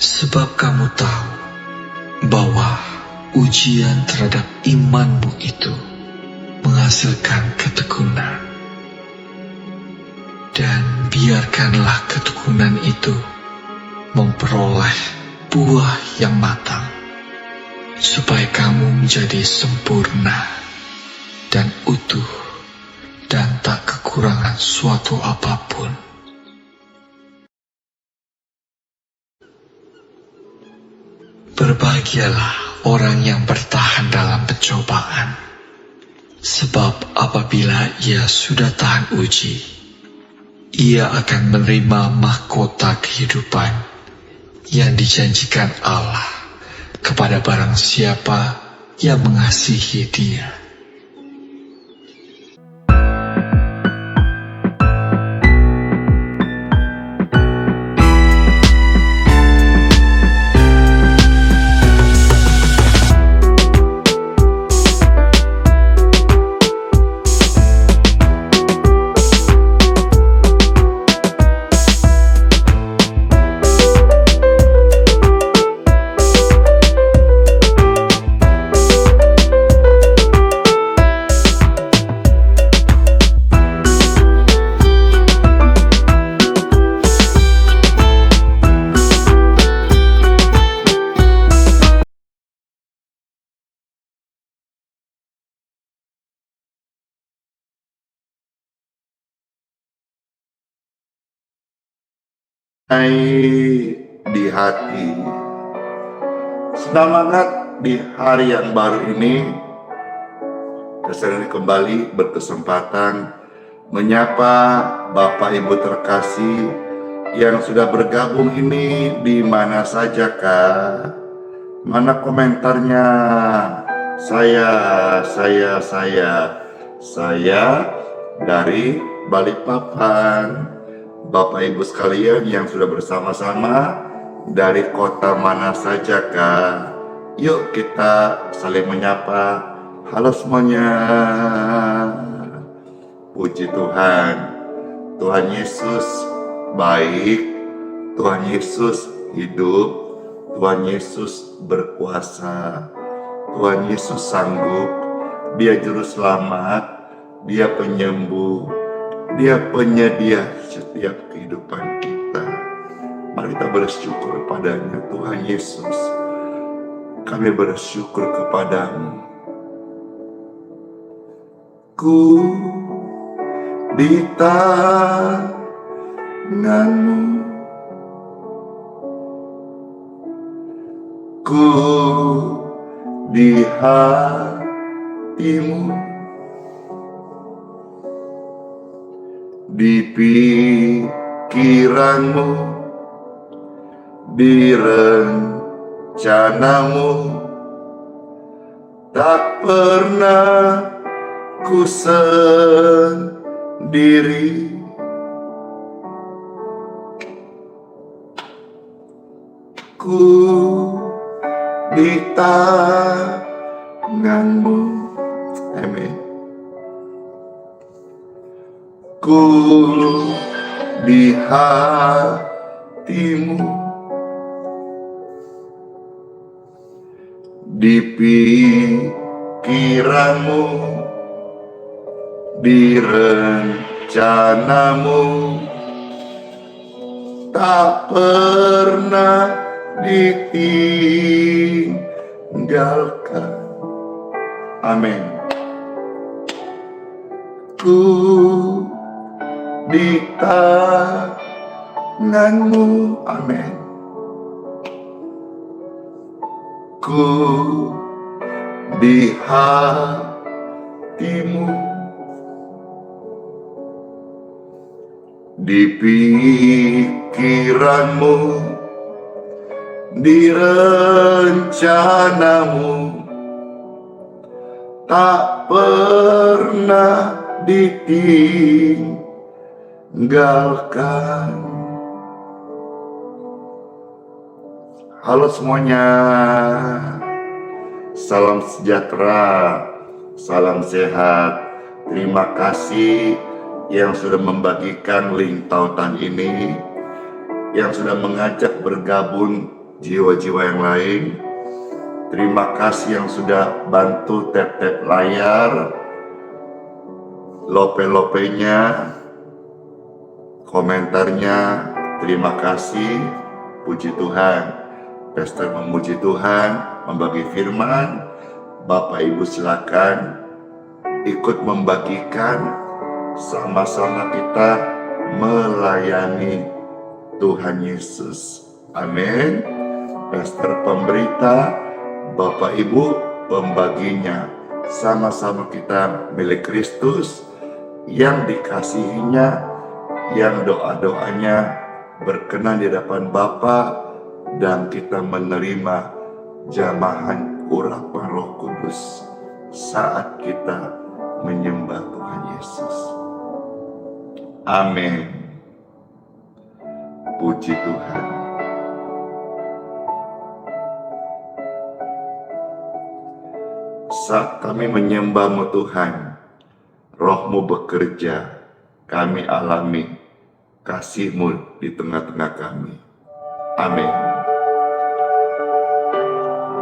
Sebab kamu tahu bahwa ujian terhadap imanmu itu menghasilkan ketekunan. Dan biarkanlah ketekunan itu memperoleh buah yang matang, supaya kamu menjadi sempurna dan utuh dan tak kekurangan suatu apapun. Berbahagialah orang yang bertahan dalam pencobaan, sebab apabila ia sudah tahan uji, ia akan menerima mahkota kehidupan yang dijanjikan Allah kepada barang siapa yang mengasihi Dia. Di hati, semangat di hari yang baru ini. Saya kembali berkesempatan menyapa Bapak Ibu terkasih yang sudah bergabung ini di mana saja kah? Mana komentarnya? Saya dari Balikpapan. Bapak Ibu sekalian yang sudah bersama-sama dari kota mana saja kah? Yuk kita saling menyapa. Halo semuanya. Puji Tuhan. Tuhan Yesus baik. Tuhan Yesus hidup. Tuhan Yesus berkuasa. Tuhan Yesus sanggup. Dia juru selamat. Dia penyembuh. Dia penyedia setiap kehidupan kita. Mari kita bersyukur padanya. Tuhan Yesus, kami bersyukur kepadamu. Ku di tanganmu, ku di hatimu, di pikiranmu, di rencanamu, tak pernah ku sendiri. Ku di tanganmu. Amin. Ku di hatimu, di pikiranmu, di rencanamu, tak pernah ditinggalkan. Amin. Ku di tanganmu, amin. Ku di hatimu, di pikiranmu, di rencanamu, tak pernah ditinggalkan. Halo semuanya, salam sejahtera, salam sehat. Terima kasih yang sudah membagikan link tautan ini, yang sudah mengajak bergabung jiwa-jiwa yang lain. Terima kasih yang sudah bantu tap-tap layar, lope-lopenya, komentarnya. Terima kasih, puji Tuhan. Pastor memuji Tuhan, membagi firman. Bapak Ibu silakan ikut membagikan, sama-sama kita melayani Tuhan Yesus. Amin. Pastor pemberita, Bapak Ibu pembaginya. Sama-sama kita milik Kristus, yang dikasihinya, yang doa-doanya berkenan di hadapan Bapa, dan kita menerima jamahan urapan Roh Kudus saat kita menyembah Tuhan Yesus. Amin. Puji Tuhan. Saat kami menyembah-Mu Tuhan, Roh-Mu bekerja, kami alami kasih-Mu di tengah-tengah kami. Amin.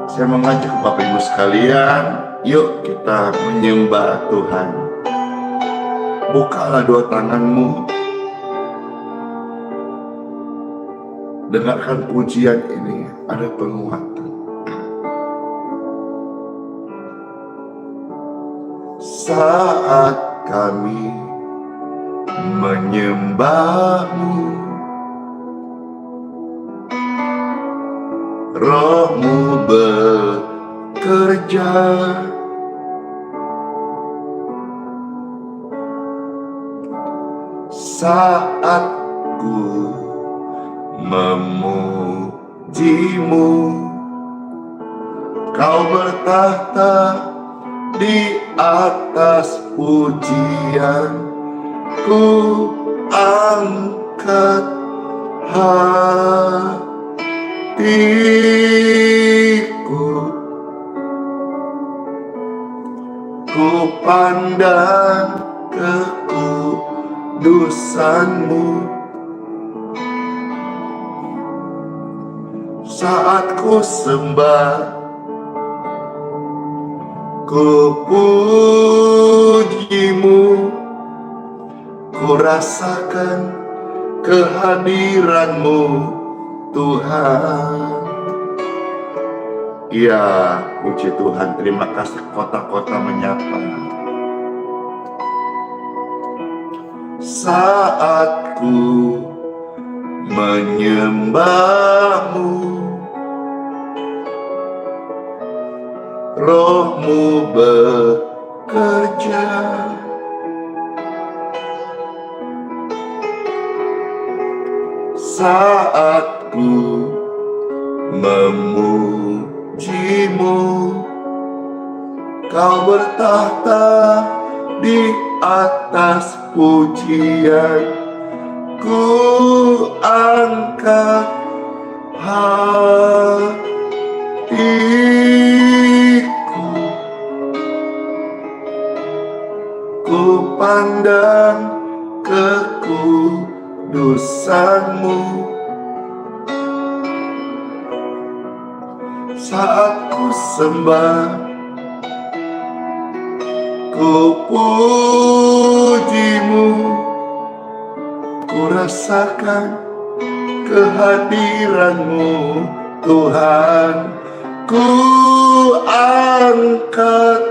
Saya mengajak Bapak Ibu sekalian, yuk kita menyembah Tuhan. Bukalah dua tanganmu, dengarkan pujian ini, ada penguatan. Saat kami menyembah-Mu, Roh-Mu bekerja, saat ku memuji-Mu, Kau bertahta di atas pujian, ku angkat hatiku, ku pandang kekudusan-Mu. Saat ku sembah, ku puji-Mu, ku rasakan kehadiran-Mu Tuhan. Ya, puji Tuhan. Terima kasih kota-kota menyapa. Saat ku menyembah-Mu, Roh-Mu bekerja, saat ku memuji-Mu, Kau bertahta di atas pujian, ku angkat hatiku, ku pandang kekudusan-Mu. Saat ku sembah, ku puji-Mu, ku rasakan kehadiran-Mu Tuhan, ku angkat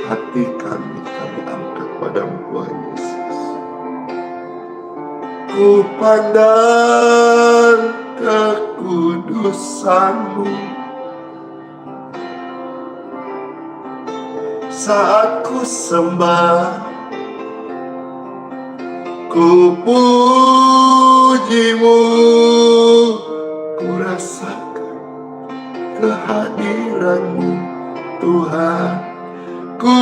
hati kami angkat padamu Tuhan Yesus. Ku pandang kekudusan-Mu. Saat ku sembah, ku puji-Mu, ku rasakan kehadiran-Mu Tuhan, ku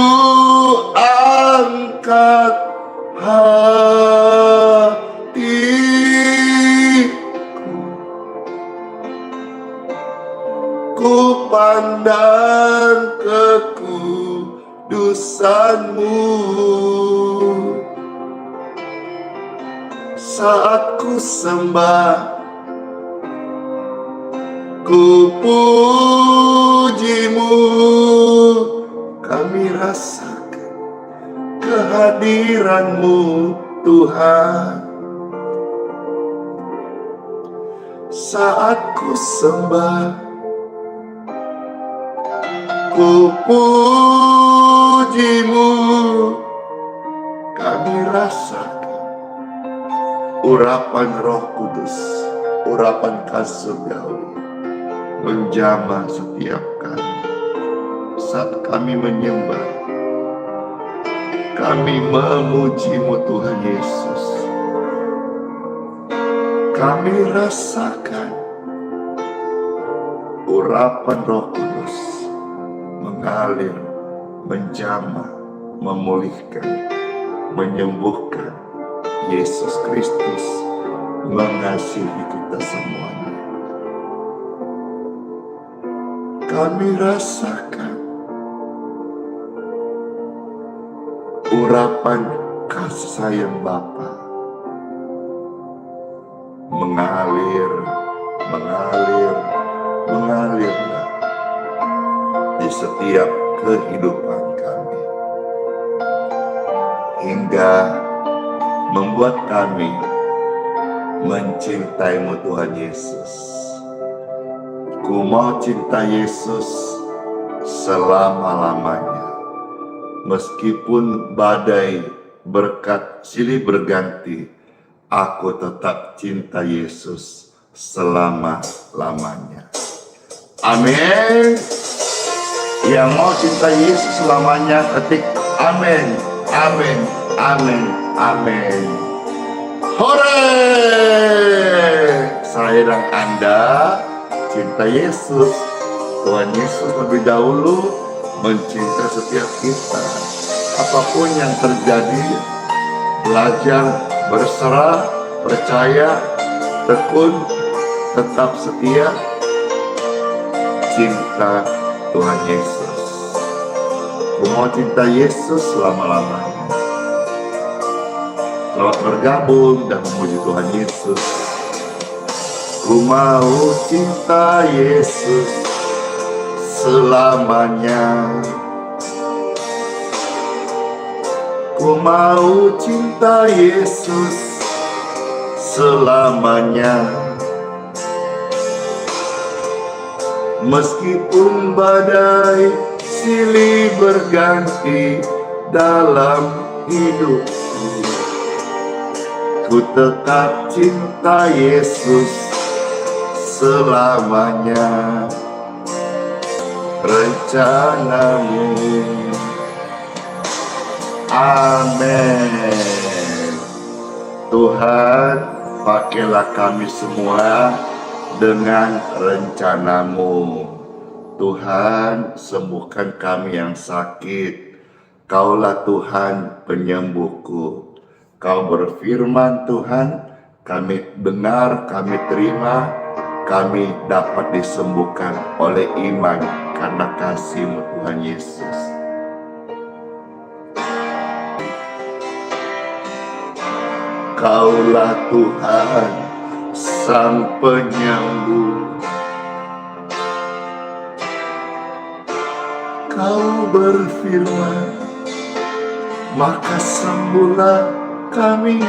angkat hatiku, pandang kekudusan-Mu. Saat ku sembah, ku puji-Mu, kami rasakan kehadiran-Mu Tuhan. Saat ku sembah, ku puji-Mu, kami rasakan urapan Roh Kudus, urapan surgawi menjamah setiap kami. Saat kami menyembah, kami memuji-Mu Tuhan Yesus. Kami rasakan urapan Roh Kudus mengalir, menjamah, memulihkan, menyembuhkan. Yesus Kristus mengasihi kita semuanya. Kami rasakan urapan kasih sayang Bapa mengalir, mengalirlah di setiap kehidupan kami, hingga membuat kami mencintai-Mu Tuhan Yesus. Ku mau cinta Yesus selama-lamanya. Meskipun badai berkat silih berganti, aku tetap cinta Yesus selama-lamanya. Amin. Yang mau cinta Yesus selamanya, ketik amin, amin, amin, amin. Hore! Saya dan Anda cinta Yesus. Tuhan Yesus lebih dahulu mencinta setiap kita. Apapun yang terjadi, belajar berserah, percaya, tekun, tetap setia, cinta Tuhan Yesus. Aku mau cinta Yesus selama-lamanya. Selamat bergabung dan memuji Tuhan Yesus. Ku mau cinta Yesus selamanya. Ku mau cinta Yesus selamanya. Meskipun badai silih berganti dalam hidupku, ku tetap cinta Yesus selamanya. Rencana-Mu, amin. Tuhan, pakailah kami semua dengan rencana-Mu. Tuhan, sembuhkan kami yang sakit. Kaulah Tuhan penyembuhku. Kau berfirman Tuhan, kami dengar, kami terima, kami dapat disembuhkan oleh iman karena kasih-Mu Tuhan Yesus. Kaulah Tuhan Sang Penyembuh. Kau berfirman, maka sembuhlah kami.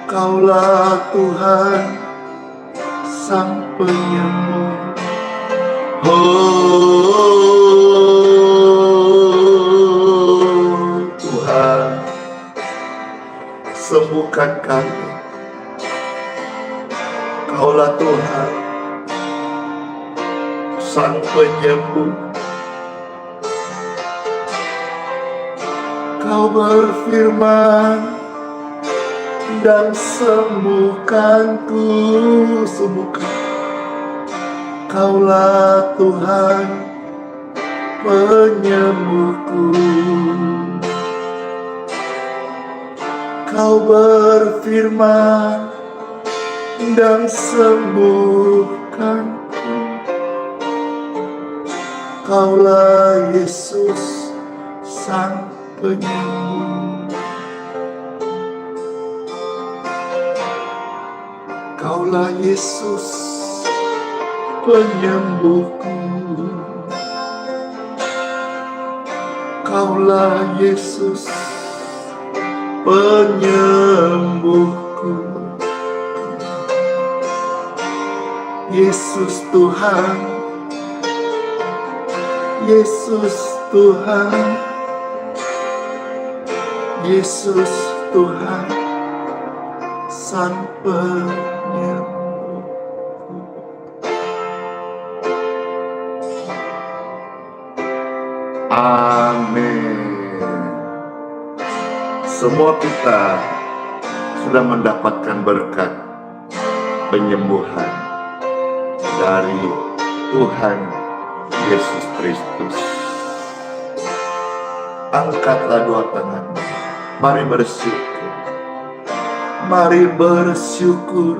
Kaulah Tuhan Sang Penyembuh. Oh Tuhan, sembuhkan kami. Kaulah Tuhan Sang Penyembuh. Kau berfirman dan sembuhkanku, sembuhkan. Kaulah Tuhan penyembuhku. Kau berfirman dan sembuhkanku. Kaulah Yesus Sang Penyembuh. Kaulah Yesus penyembuhku. Kaulah Yesus penyembuhku. Yesus Tuhan, Yesus Tuhan, Yesus Tuhan, Sang Penyembuh. Amin. Semua kita sudah mendapatkan berkat penyembuhan dari Tuhan Yesus Kristus. Angkatlah dua tanganmu. Mari bersyukur. Mari bersyukur.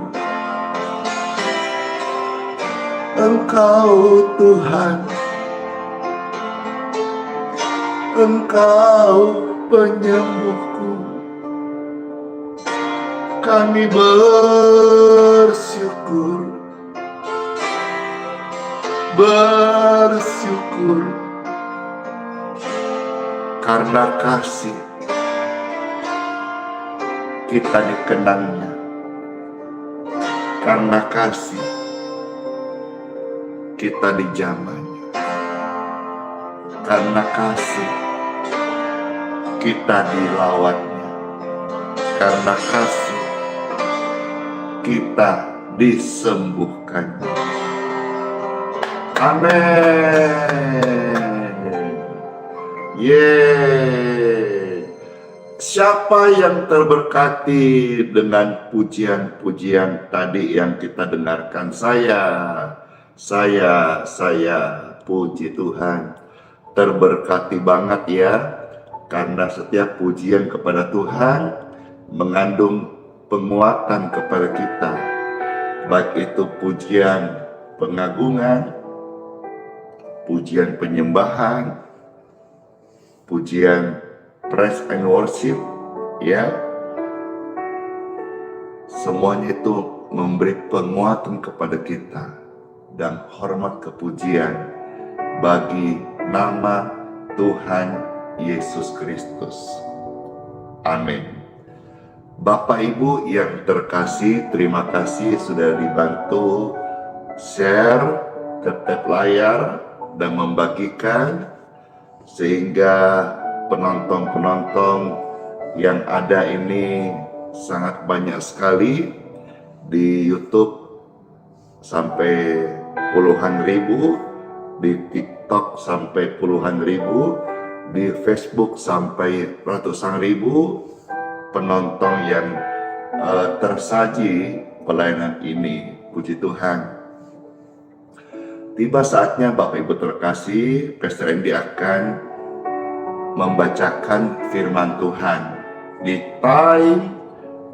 Engkau Tuhan, Engkau penyembuhku. Kami bersyukur, bersyukur karena kasih kita dikenangnya, karena kasih kita dijamahnya, karena kasih kita dilawatnya, karena kasih kita disembuhkannya. Amin. Yeay. Siapa yang terberkati dengan pujian-pujian tadi yang kita dengarkan? Saya, puji Tuhan. Terberkati banget ya, karena setiap pujian kepada Tuhan mengandung penguatan kepada kita. Baik itu pujian pengagungan, pujian penyembahan, pujian praise and worship, ya, semuanya itu memberi penguatan kepada kita dan hormat kepujian bagi nama Tuhan Yesus Kristus. Amin. Bapak Ibu yang terkasih, terima kasih sudah dibantu share ke tab layar dan membagikan, sehingga penonton-penonton yang ada ini sangat banyak sekali. Di YouTube sampai puluhan ribu, di TikTok sampai puluhan ribu, di Facebook sampai ratusan ribu penonton yang tersaji pelayanan ini. Puji Tuhan. Tiba saatnya Bapak Ibu terkasih, Pastor Andy akan membacakan firman Tuhan di Time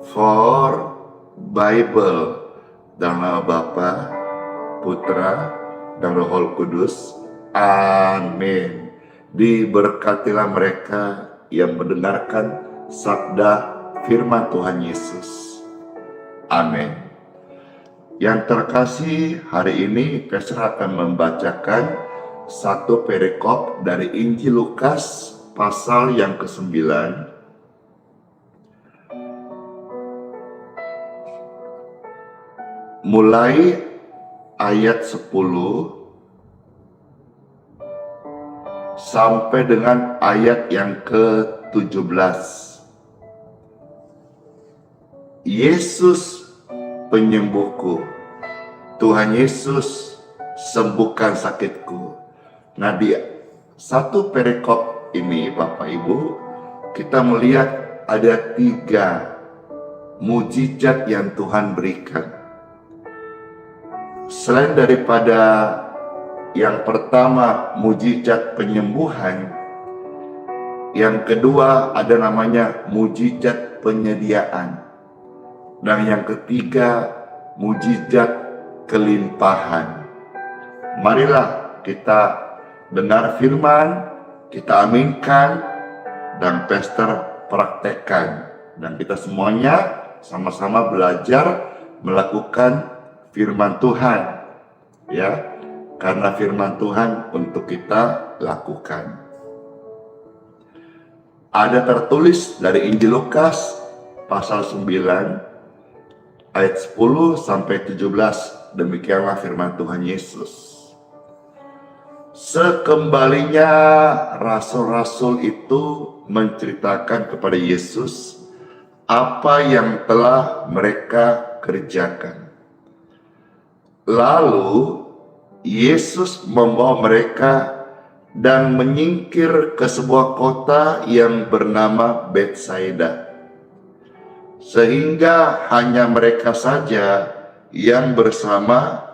for Bible. Dalam nama Bapa, Putra, dan Roh Kudus. Amin. Diberkatilah mereka yang mendengarkan sabda firman Tuhan Yesus. Amin. Yang terkasih, hari ini Pastor akan membacakan satu perikop dari Injil Lukas pasal yang ke-9 mulai ayat 10 sampai dengan ayat yang ke-17. Yesus penyembuhku, Tuhan Yesus sembuhkan sakitku. Nah, di satu perikop ini Bapak Ibu, kita melihat ada 3 mujizat yang Tuhan berikan. Selain daripada yang pertama mujizat penyembuhan, yang kedua ada namanya mujizat penyediaan, dan yang ketiga mujizat kelimpahan. Marilah kita dengar firman, kita aminkan, dan pastor praktekkan. Dan kita semuanya sama-sama belajar melakukan firman Tuhan, ya, karena firman Tuhan untuk kita lakukan. Ada tertulis dari Injil Lukas pasal 9 ayat 10 sampai 17, demikianlah firman Tuhan Yesus. Sekembalinya rasul-rasul itu menceritakan kepada Yesus apa yang telah mereka kerjakan. Lalu Yesus membawa mereka dan menyingkir ke sebuah kota yang bernama Betsaida, sehingga hanya mereka saja yang bersama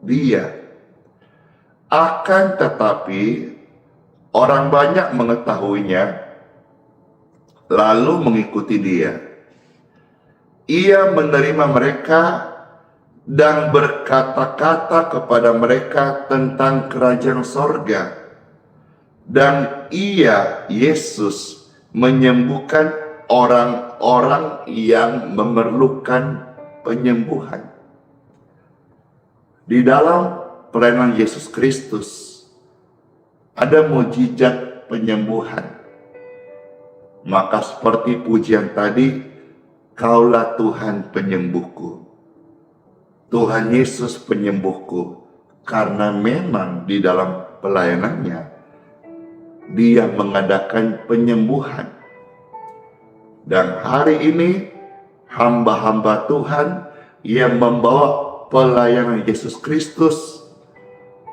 Dia. Akan tetapi orang banyak mengetahuinya, lalu mengikuti Dia. Ia menerima mereka dan berkata-kata kepada mereka tentang kerajaan sorga. Dan Ia, Yesus, menyembuhkan orang-orang yang memerlukan penyembuhan. Di dalam pelayanan Yesus Kristus ada mujizat penyembuhan. Maka seperti pujian tadi, Kaulah Tuhan penyembuhku. Tuhan Yesus penyembuhku, karena memang di dalam pelayanannya Dia mengadakan penyembuhan. Dan hari ini hamba-hamba Tuhan yang membawa pelayanan Yesus Kristus,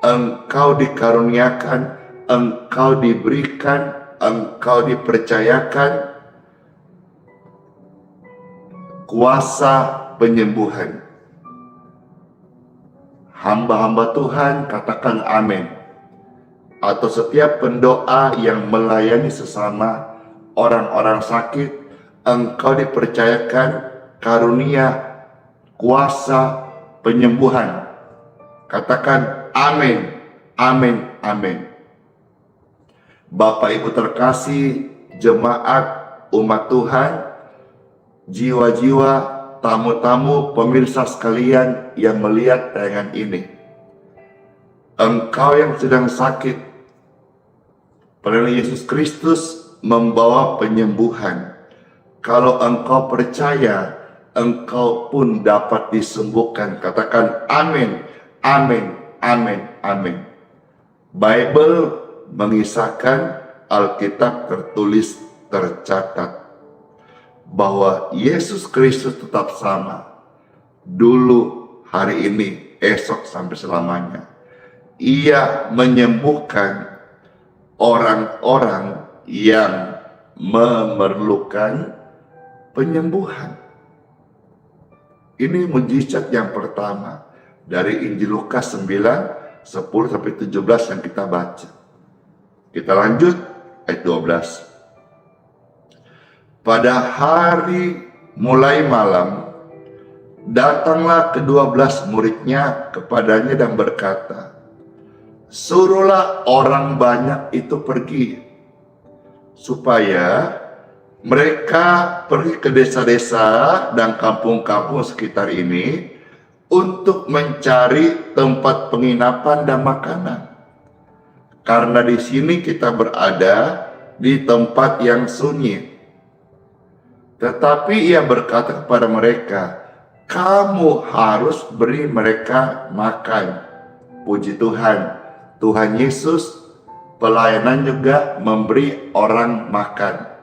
engkau dikaruniakan, engkau diberikan, engkau dipercayakan kuasa penyembuhan. Hamba-hamba Tuhan katakan amin. Atau setiap pendoa yang melayani sesama orang-orang sakit, engkau dipercayakan karunia kuasa penyembuhan. Katakan amin, amin, amin. Bapak Ibu terkasih, jemaat umat Tuhan, jiwa-jiwa, tamu-tamu, pemirsa sekalian yang melihat tayangan ini. Engkau yang sedang sakit, pelayanan Yesus Kristus membawa penyembuhan. Kalau engkau percaya, engkau pun dapat disembuhkan. Katakan amin, amin, amin, amin. Bible mengisahkan, Alkitab tertulis, tercatat bahwa Yesus Kristus tetap sama. Dulu, hari ini, esok sampai selamanya. Ia menyembuhkan orang-orang yang memerlukan penyembuhan. Ini mujizat yang pertama dari Injil Lukas 9, 10-17 yang kita baca. Kita lanjut ayat 12. Pada hari mulai malam, datanglah ke-12 muridnya kepadanya dan berkata, suruhlah orang banyak itu pergi, supaya mereka pergi ke desa-desa dan kampung-kampung sekitar ini untuk mencari tempat penginapan dan makanan. Karena di sini kita berada di tempat yang sunyi. Tetapi ia berkata kepada mereka, kamu harus beri mereka makan. Puji Tuhan. Tuhan Yesus pelayanan juga memberi orang makan.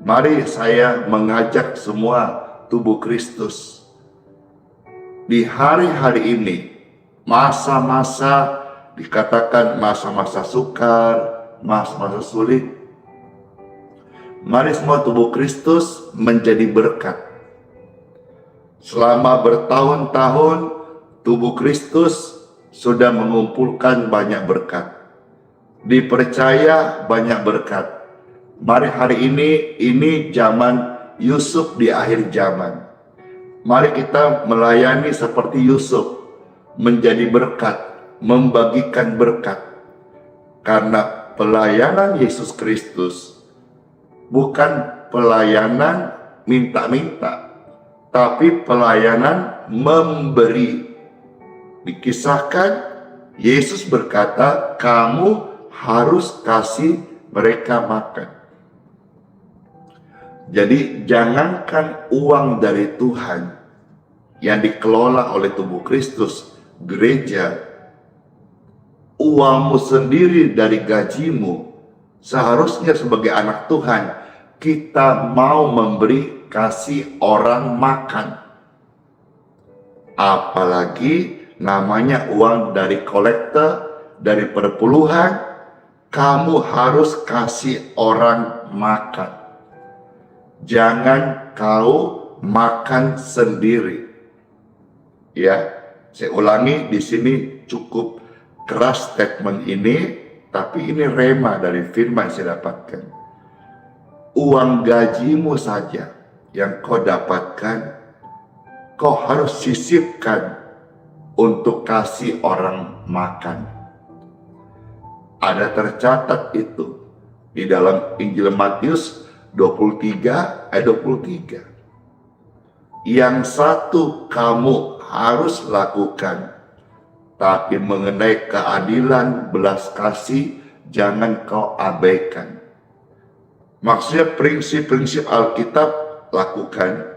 Mari saya mengajak semua tubuh Kristus di hari-hari ini, masa-masa dikatakan masa-masa sukar, masa-masa sulit. Mari semua tubuh Kristus menjadi berkat. Selama bertahun-tahun tubuh Kristus sudah mengumpulkan banyak berkat. Dipercaya banyak berkat. Mari hari ini zaman Yusuf di akhir zaman. Mari kita melayani seperti Yusuf, menjadi berkat, membagikan berkat. Karena pelayanan Yesus Kristus bukan pelayanan minta-minta, tapi pelayanan memberi. Dikisahkan Yesus berkata, kamu harus kasih mereka makan. Jadi jangankan uang dari Tuhan yang dikelola oleh tubuh Kristus, gereja, uangmu sendiri dari gajimu, seharusnya sebagai anak Tuhan, kita mau memberi, kasih orang makan. Apalagi namanya uang dari kolektor, dari perpuluhan, kamu harus kasih orang makan. Jangan kau makan sendiri. Ya, saya ulangi di sini cukup keras statement ini, tapi ini rema dari firman yang saya dapatkan. Uang gajimu saja yang kau dapatkan, kau harus sisipkan untuk kasih orang makan. Ada tercatat itu di dalam Injil Matius 23 ayat 23. Yang satu kamu harus lakukan, tapi mengenai keadilan, belas kasih, jangan kau abaikan. Maksudnya prinsip-prinsip Alkitab lakukan,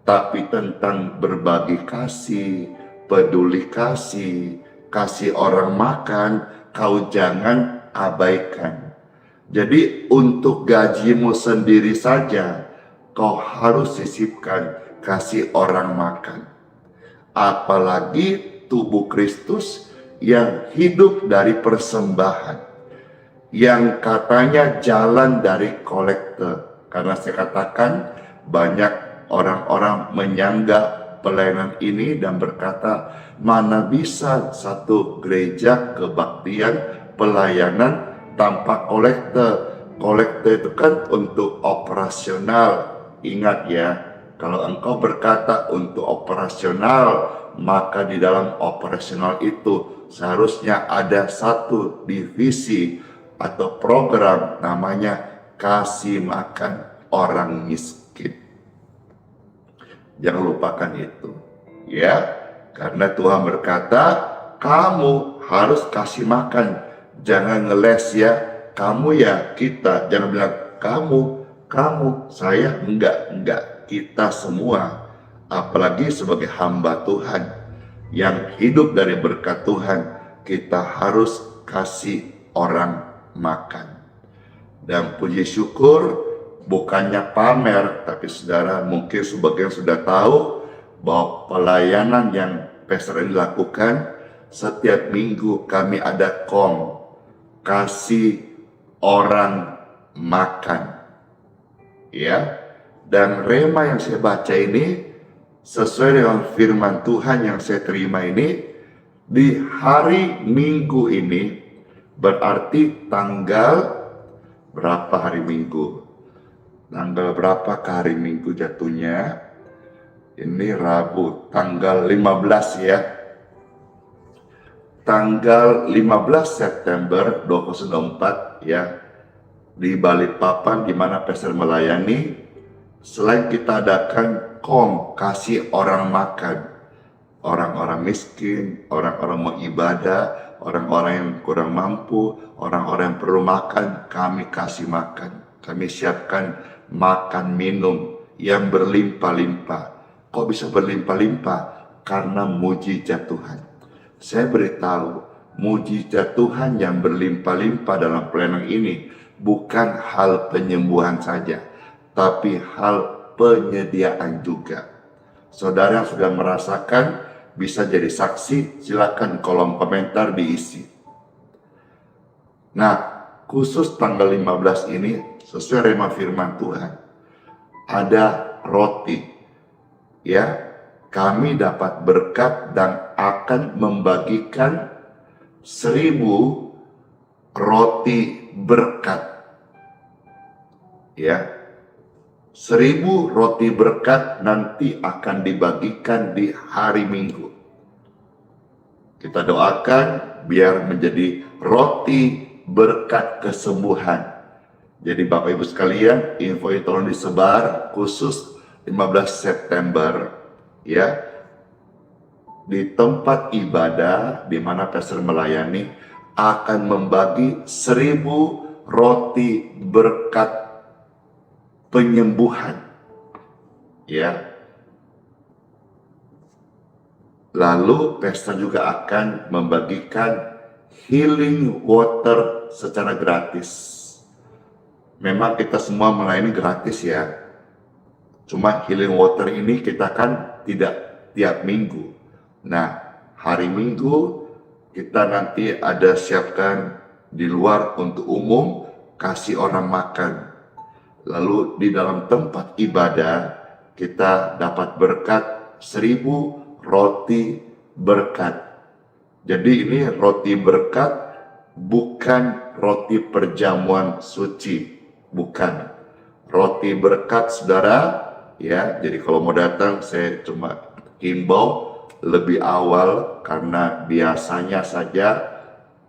tapi tentang berbagi kasih, peduli kasih, kasih orang makan, kau jangan abaikan. Jadi untuk gajimu sendiri saja, kau harus sisipkan kasih orang makan. Apalagi tubuh Kristus yang hidup dari persembahan, yang katanya jalan dari kolektor. Karena saya katakan banyak orang-orang menyanggah pelayanan ini dan berkata, mana bisa satu gereja kebaktian pelayanan tanpa kolektor. Kolektor itu kan untuk operasional. Ingat ya, kalau engkau berkata untuk operasional, maka di dalam operasional itu seharusnya ada satu divisi atau program namanya kasih makan orang miskin. Jangan lupakan itu, ya, karena Tuhan berkata, kamu harus kasih makan. Jangan ngeles ya, kamu ya, kita. Jangan bilang kamu, saya, enggak. Kita semua, apalagi sebagai hamba Tuhan yang hidup dari berkat Tuhan, kita harus kasih orang makan. Dan puji syukur, bukannya pamer, tapi saudara mungkin sebagian sudah tahu bahwa pelayanan yang Pastor ini lakukan, setiap minggu kami ada kasih orang makan. Ya, dan rema yang saya baca ini sesuai dengan firman Tuhan yang saya terima ini, di hari Minggu ini berarti tanggal berapa hari Minggu? Tanggal berapa ke hari Minggu jatuhnya? Ini Rabu, tanggal 15 ya. Tanggal 15 September 2024 ya, di Balikpapan di mana Pastor melayani, selain kita adakan kasih orang makan, orang-orang miskin, orang-orang mau ibadah, orang-orang yang kurang mampu, orang-orang yang perlu makan, kami kasih makan. Kami siapkan makan minum yang berlimpah-limpah. Kok bisa berlimpah-limpah? Karena mujizat Tuhan. Saya beritahu, mujizat Tuhan yang berlimpah-limpah dalam pelayanan ini bukan hal penyembuhan saja, tapi hal penyediaan juga. Saudara yang sudah merasakan bisa jadi saksi, silakan kolom komentar diisi. Nah, khusus tanggal 15 ini, sesuai rema firman Tuhan, ada roti. Ya, kami dapat berkat dan akan membagikan 1000 roti berkat. Ya, 1000 roti berkat nanti akan dibagikan di hari Minggu. Kita doakan biar menjadi roti berkat kesembuhan. Jadi Bapak Ibu sekalian, info ini tolong disebar khusus 15 September ya, di tempat ibadah di mana pastor melayani akan membagi 1000 roti berkat penyembuhan ya. Lalu pastor juga akan membagikan healing water secara gratis. Memang kita semua melayani gratis ya. Cuma healing water ini kita kan tidak tiap minggu. Nah, hari Minggu kita nanti ada siapkan di luar untuk umum, kasih orang makan. Lalu di dalam tempat ibadah kita dapat berkat 1000 roti berkat. Jadi ini roti berkat, bukan roti perjamuan suci, bukan. Roti berkat saudara ya. Jadi kalau mau datang saya cuma himbau lebih awal, karena biasanya saja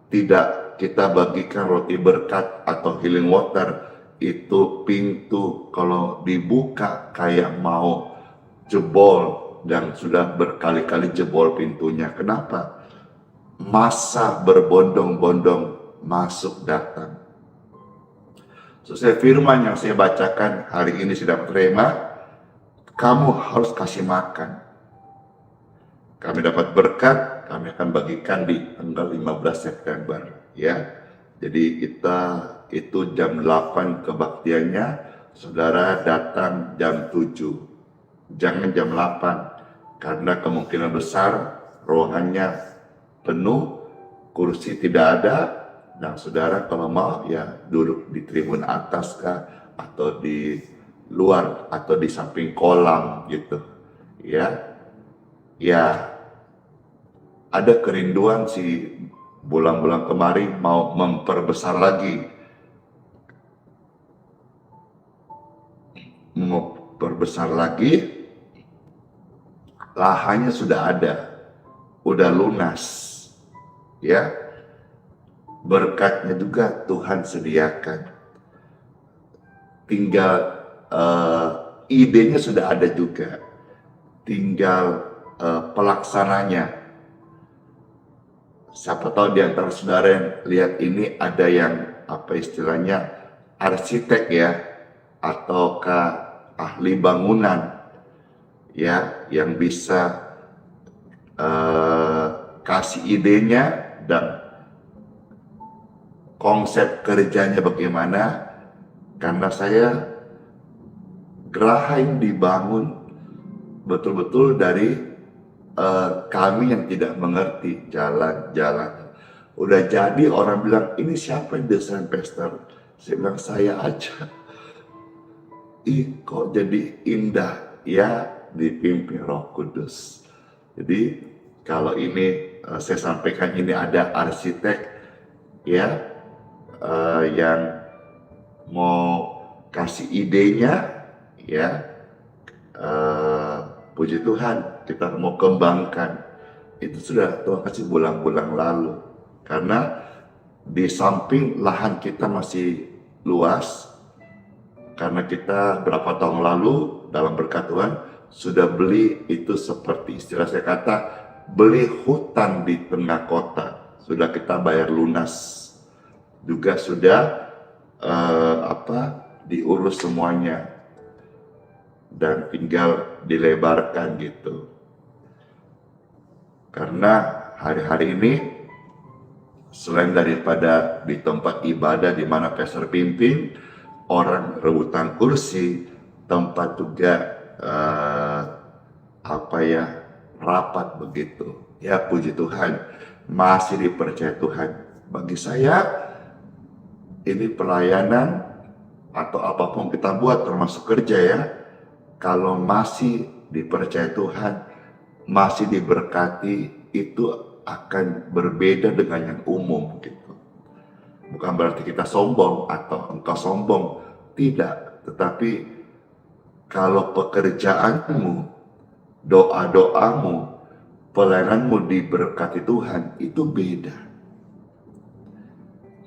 tidak kita bagikan roti berkat atau healing water itu pintu kalau dibuka kayak mau jebol, dan sudah berkali-kali jebol pintunya. Kenapa? Masa berbondong-bondong masuk datang. Sesuai firman yang saya bacakan hari ini sedang terima, kamu harus kasih makan. Kami dapat berkat, kami akan bagikan di tanggal 15 September ya. Jadi kita itu jam 8 kebaktiannya, saudara datang jam 7. Jangan jam 8, karena kemungkinan besar ruangannya penuh, kursi tidak ada, dan saudara kalau mau ya duduk di tribun atas kah, atau di luar, atau di samping kolam gitu ya. Ya, ada kerinduan si bulan-bulan kemarin mau memperbesar lagi, lahannya sudah ada, udah lunas ya. Berkatnya juga Tuhan sediakan, tinggal idenya sudah ada juga, tinggal pelaksananya. Siapa tahu di antara saudara yang lihat ini ada yang apa istilahnya arsitek ya, ataukah ahli bangunan ya, yang bisa kasih idenya dan konsep kerjanya bagaimana. Karena saya geraha yang dibangun betul-betul dari kami yang tidak mengerti jalan-jalan. Udah jadi orang bilang, ini siapa yang desain pastor? Saya bilang, saya aja. Ih, kok jadi indah ya, dipimpin Roh Kudus. Jadi kalau ini saya sampaikan, ini ada arsitek ya yang mau kasih idenya ya, puji Tuhan kita mau kembangkan. Itu sudah Tuhan kasih bulan-bulan lalu, karena di samping lahan kita masih luas, karena kita berapa tahun lalu dalam berkat Tuhan sudah beli, itu seperti istilah saya kata, beli hutan di tengah kota, sudah kita bayar lunas, juga sudah diurus semuanya, dan tinggal dilebarkan gitu. Karena hari-hari ini selain daripada di tempat ibadah di mana pastor pimpin, orang rebutan kursi, tempat juga rapat begitu. Ya puji Tuhan, masih dipercaya Tuhan. Bagi saya ini pelayanan atau apapun kita buat, termasuk kerja ya, kalau masih dipercaya Tuhan, masih diberkati, itu akan berbeda dengan yang umum gitu. Bukan berarti kita sombong atau engkau sombong, tidak. Tetapi kalau pekerjaanmu, doa-doamu, pelayananmu diberkati Tuhan, itu beda.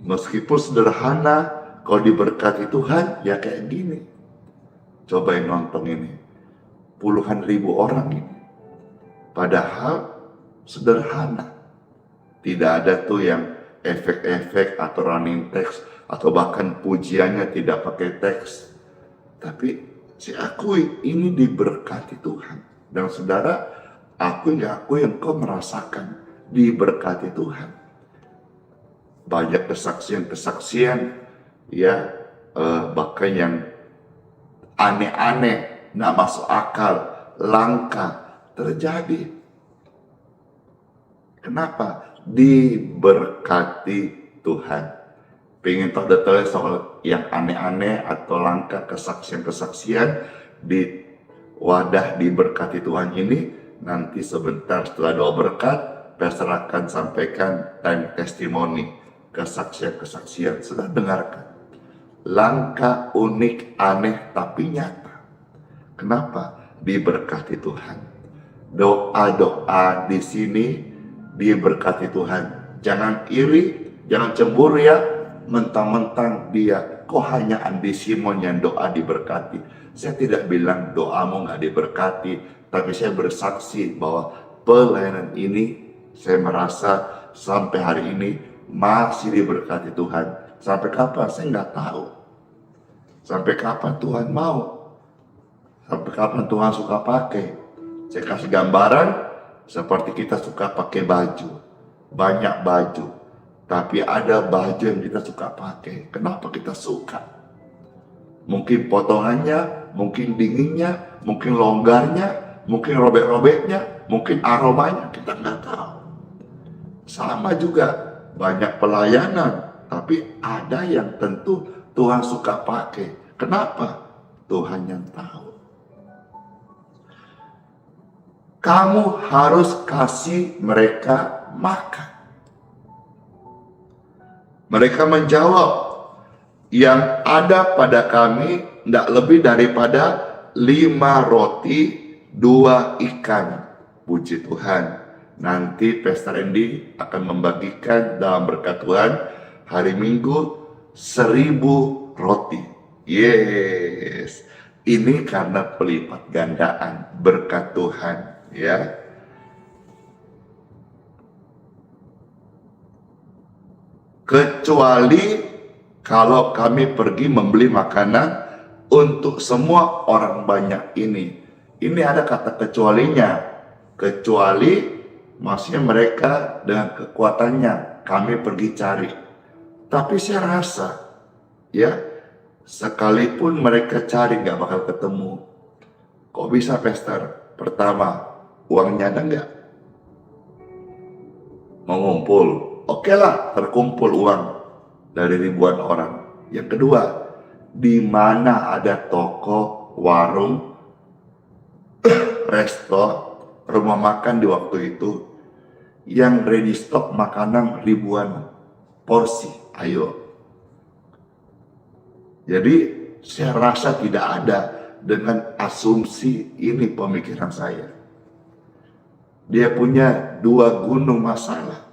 Meskipun sederhana, kalau diberkati Tuhan, ya kayak gini. Cobain nonton ini. Puluhan ribu orang ini. Padahal sederhana. Tidak ada tuh yang efek-efek atau running text, atau bahkan pujiannya tidak pakai teks. Tapi saya akui ini diberkati Tuhan. Dan saudara, aku engkau merasakan diberkati Tuhan. Banyak kesaksian-kesaksian, ya, bahkan yang aneh-aneh, nggak masuk akal, langka terjadi. Kenapa? Diberkati Tuhan. Pengen tahu detailnya soal yang aneh-aneh atau langka kesaksian-kesaksian di wadah diberkati Tuhan ini, nanti sebentar setelah doa berkat, pastor akan sampaikan time testimony, kesaksian-kesaksian. Sudah dengarkan. Langka, unik, aneh, tapi nyata. Kenapa? Diberkati Tuhan. Doa-doa di sini diberkati Tuhan. Jangan iri, jangan cemburu ya. Mentang-mentang dia, kok hanya Andi Simon yang doa diberkati. Saya tidak bilang doamu nggak diberkati, tapi saya bersaksi bahwa pelayanan ini saya merasa sampai hari ini masih diberkati Tuhan. Sampai kapan? Saya nggak tahu. Sampai kapan Tuhan mau? Sampai kapan Tuhan suka pakai? Saya kasih gambaran seperti kita suka pakai baju. Banyak baju. Tapi ada baju yang kita suka pakai. Kenapa kita suka? Mungkin potongannya, mungkin dinginnya, mungkin longgarnya, mungkin robek-robeknya, mungkin aromanya, kita nggak tahu. Sama juga, banyak pelayanan, tapi ada yang tentu Tuhan suka pakai. Kenapa? Tuhan yang tahu. Kamu harus kasih mereka makan. Mereka menjawab, yang ada pada kami tidak lebih daripada 5 roti, 2 ikan. Puji Tuhan. Nanti Pastor Andy akan membagikan dalam berkat Tuhan hari Minggu 1000 roti. Yes. Ini karena pelipat gandaan berkat Tuhan, ya. Kecuali kalau kami pergi membeli makanan untuk semua orang banyak ini. Ini ada kata kecualinya. Kecuali maksudnya mereka dengan kekuatannya kami pergi cari. Tapi saya rasa, ya, sekalipun mereka cari nggak bakal ketemu. Kok bisa, Pastor? Pertama, uangnya ada nggak? Mau ngumpul? Oke lah, terkumpul uang dari ribuan orang. Yang kedua, di mana ada toko, warung, resto, rumah makan di waktu itu yang ready stock makanan ribuan porsi. Ayo. Jadi saya rasa tidak ada dengan asumsi ini pemikiran saya. Dia punya 2 gunung masalah.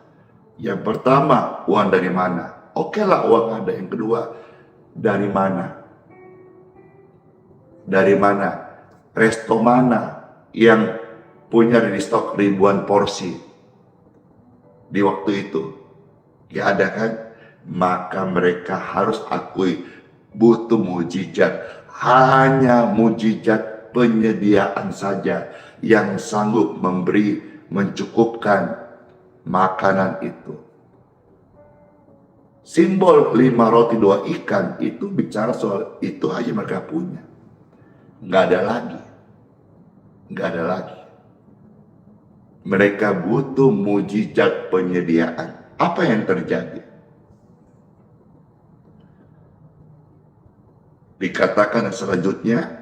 Yang pertama, uang dari mana? Oke lah, uang ada. Yang kedua, dari mana? Dari mana? Resto mana yang punya ready stock ribuan porsi di waktu itu? Ya ada kan? Maka mereka harus akui butuh mujizat. Hanya mujizat penyediaan saja yang sanggup memberi, mencukupkan makanan itu. Simbol 5 roti 2 ikan itu bicara soal itu aja mereka punya. Nggak ada lagi. Nggak ada lagi. Mereka butuh mujizat penyediaan. Apa yang terjadi? Dikatakan selanjutnya,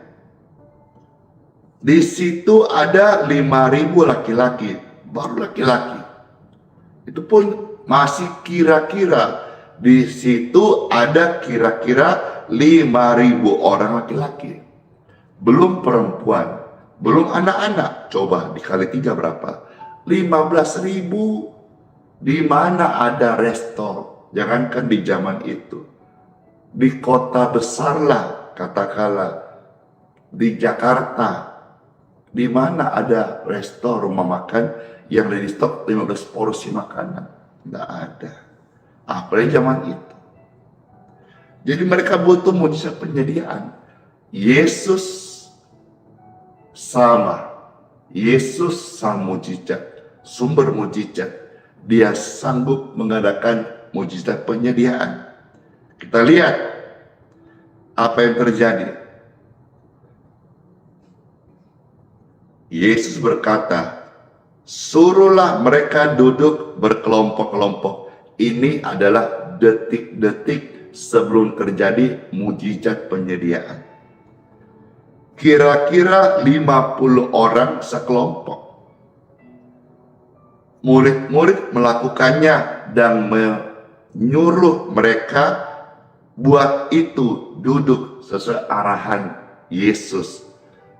di situ ada 5.000 laki-laki, baru laki-laki. Itu pun masih kira-kira. Di situ ada kira-kira 5.000 orang laki-laki. Belum perempuan, belum anak-anak. Coba dikali 3 berapa? 15.000. Di mana ada resto? jangankan di zaman itu, di kota besar lah, katakanlah di Jakarta, di mana ada resto rumah makan yang ready stock 15 porsi makanan? Nggak ada. Apalagi zaman itu. Jadi mereka butuh mujizat penyediaan. Yesus sama. Yesus sang mujizat, sumber mujizat. Dia sanggup mengadakan mujizat penyediaan. Kita lihat apa yang terjadi. Yesus berkata, suruhlah mereka duduk berkelompok-kelompok. Ini adalah detik-detik sebelum terjadi mujizat penyediaan. Kira-kira 50 orang sekelompok. Murid-murid melakukannya dan menyuruh mereka buat itu duduk sesuai arahan Yesus.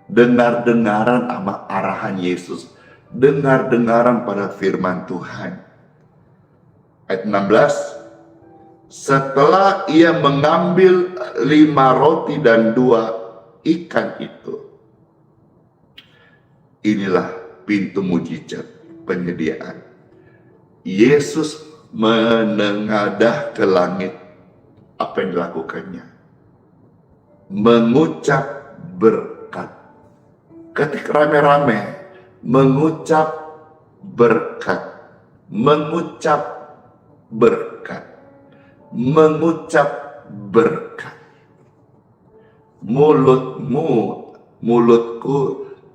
Dengar-dengaran sama arahan Yesus. Dengar-dengaran pada firman Tuhan. Ayat 16. Setelah ia mengambil 5 roti dan 2 ikan itu. Inilah pintu mujizat penyediaan. Yesus menengadah ke langit. Apa yang dilakukannya? Mengucap berkat. Ketika rame-rame mengucap berkat. Mengucap berkat. Mengucap berkat. Mulutku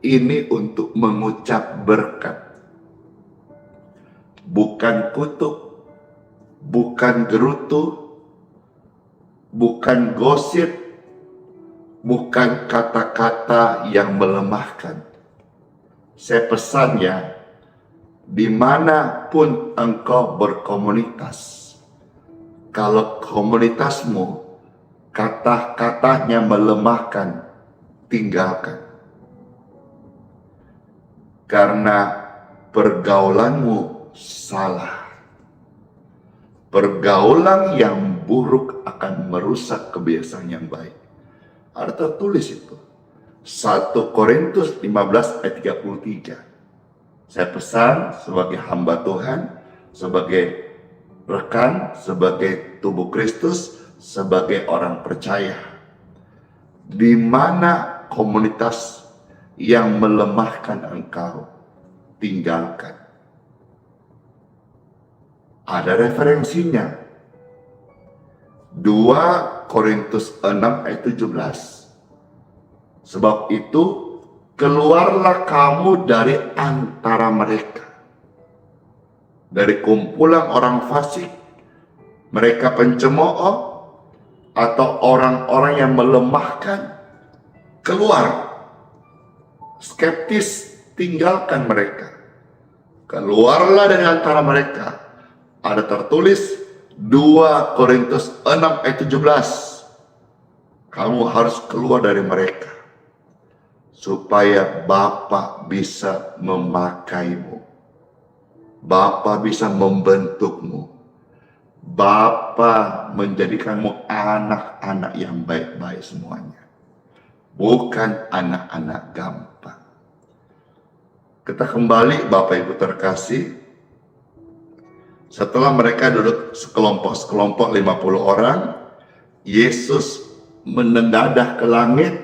ini untuk mengucap berkat. Bukan kutuk, bukan gerutu, bukan gosip, bukan kata-kata yang melemahkan. Saya pesan ya, dimanapun engkau berkomunitas, kalau komunitasmu kata-katanya melemahkan, tinggalkan. Karena pergaulanmu salah. Pergaulan yang buruk akan merusak kebiasaan yang baik. Ada tertulis itu. 1 Korintus 15 ayat 33. Saya pesan sebagai hamba Tuhan, sebagai rekan, sebagai tubuh Kristus, sebagai orang percaya, di mana komunitas yang melemahkan engkau, tinggalkan. Ada referensinya. 2 Korintus 6 ayat 17. Sebab itu keluarlah kamu dari antara mereka, dari kumpulan orang fasik, mereka pencemooh, atau orang-orang yang melemahkan. Keluar. Skeptis, tinggalkan mereka. Keluarlah dari antara mereka. Ada tertulis 2 Korintus 6 ayat 17. Kamu harus keluar dari mereka, supaya Bapa bisa memakaimu. Bapa bisa membentukmu. Bapa menjadikanmu anak-anak yang baik-baik semuanya. Bukan anak-anak gampang. Kita kembali Bapak Ibu terkasih. Setelah mereka duduk sekelompok-sekelompok 50 orang, Yesus menengadah ke langit,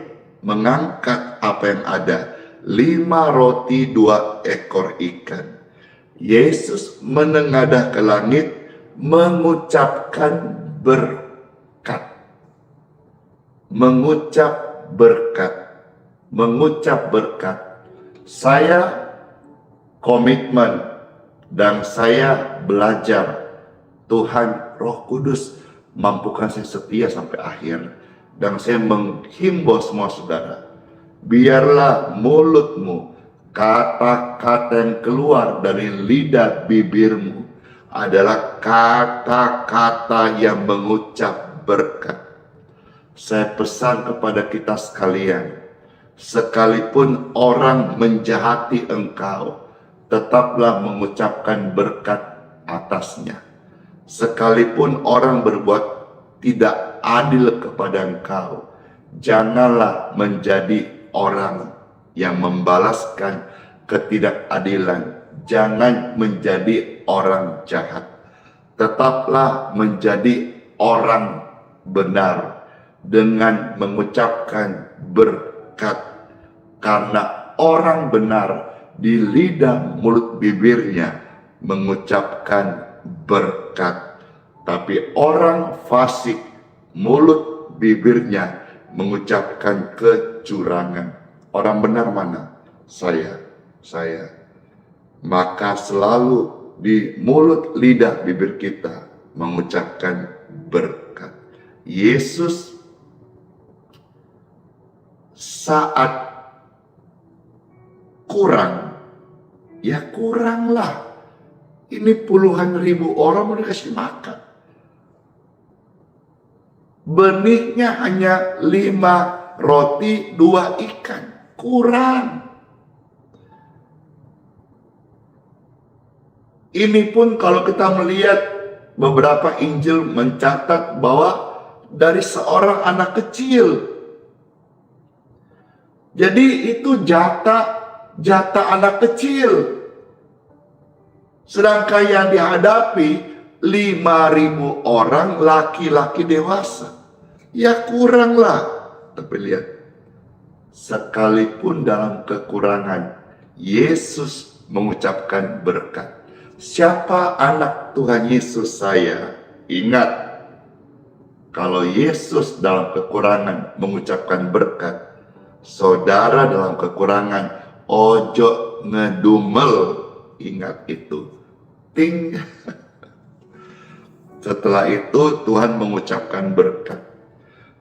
mengangkat apa yang ada. 5 roti 2 ekor ikan. Yesus menengadah ke langit, mengucapkan berkat. Mengucap berkat. Mengucap berkat. Saya komitmen dan saya belajar. Tuhan Roh Kudus mampukan saya setia sampai akhir. Dan saya menghimbau semua saudara, biarlah mulutmu, kata-kata yang keluar dari lidah bibirmu adalah kata-kata yang mengucap berkat. Saya pesan kepada kita sekalian, sekalipun orang menjahati engkau, tetaplah mengucapkan berkat atasnya. Sekalipun orang berbuat tidak adil kepada engkau, janganlah menjadi orang yang membalaskan ketidakadilan. Jangan menjadi orang jahat. Tetaplah menjadi orang benar dengan mengucapkan berkat. Karena orang benar di lidah mulut bibirnya mengucapkan berkat. Tapi orang fasik mulut bibirnya mengucapkan kecurangan. Orang benar mana? Saya. Maka selalu di mulut lidah bibir kita mengucapkan berkat. Yesus saat kurang, ya kuranglah. Ini puluhan ribu orang mau dikasih makan. Benihnya hanya 5 roti 2 ikan. Kurang. Ini pun kalau kita melihat beberapa Injil mencatat bahwa dari seorang anak kecil. Jadi itu jatah anak kecil. Sedangkan yang dihadapi 5.000 orang laki-laki dewasa. Ya kuranglah. Tapi lihat, sekalipun dalam kekurangan, Yesus mengucapkan berkat. Siapa anak Tuhan Yesus saya? Ingat, kalau Yesus dalam kekurangan mengucapkan berkat, saudara dalam kekurangan ojo ngedumel. Ingat itu. Ting. Setelah itu Tuhan mengucapkan berkat.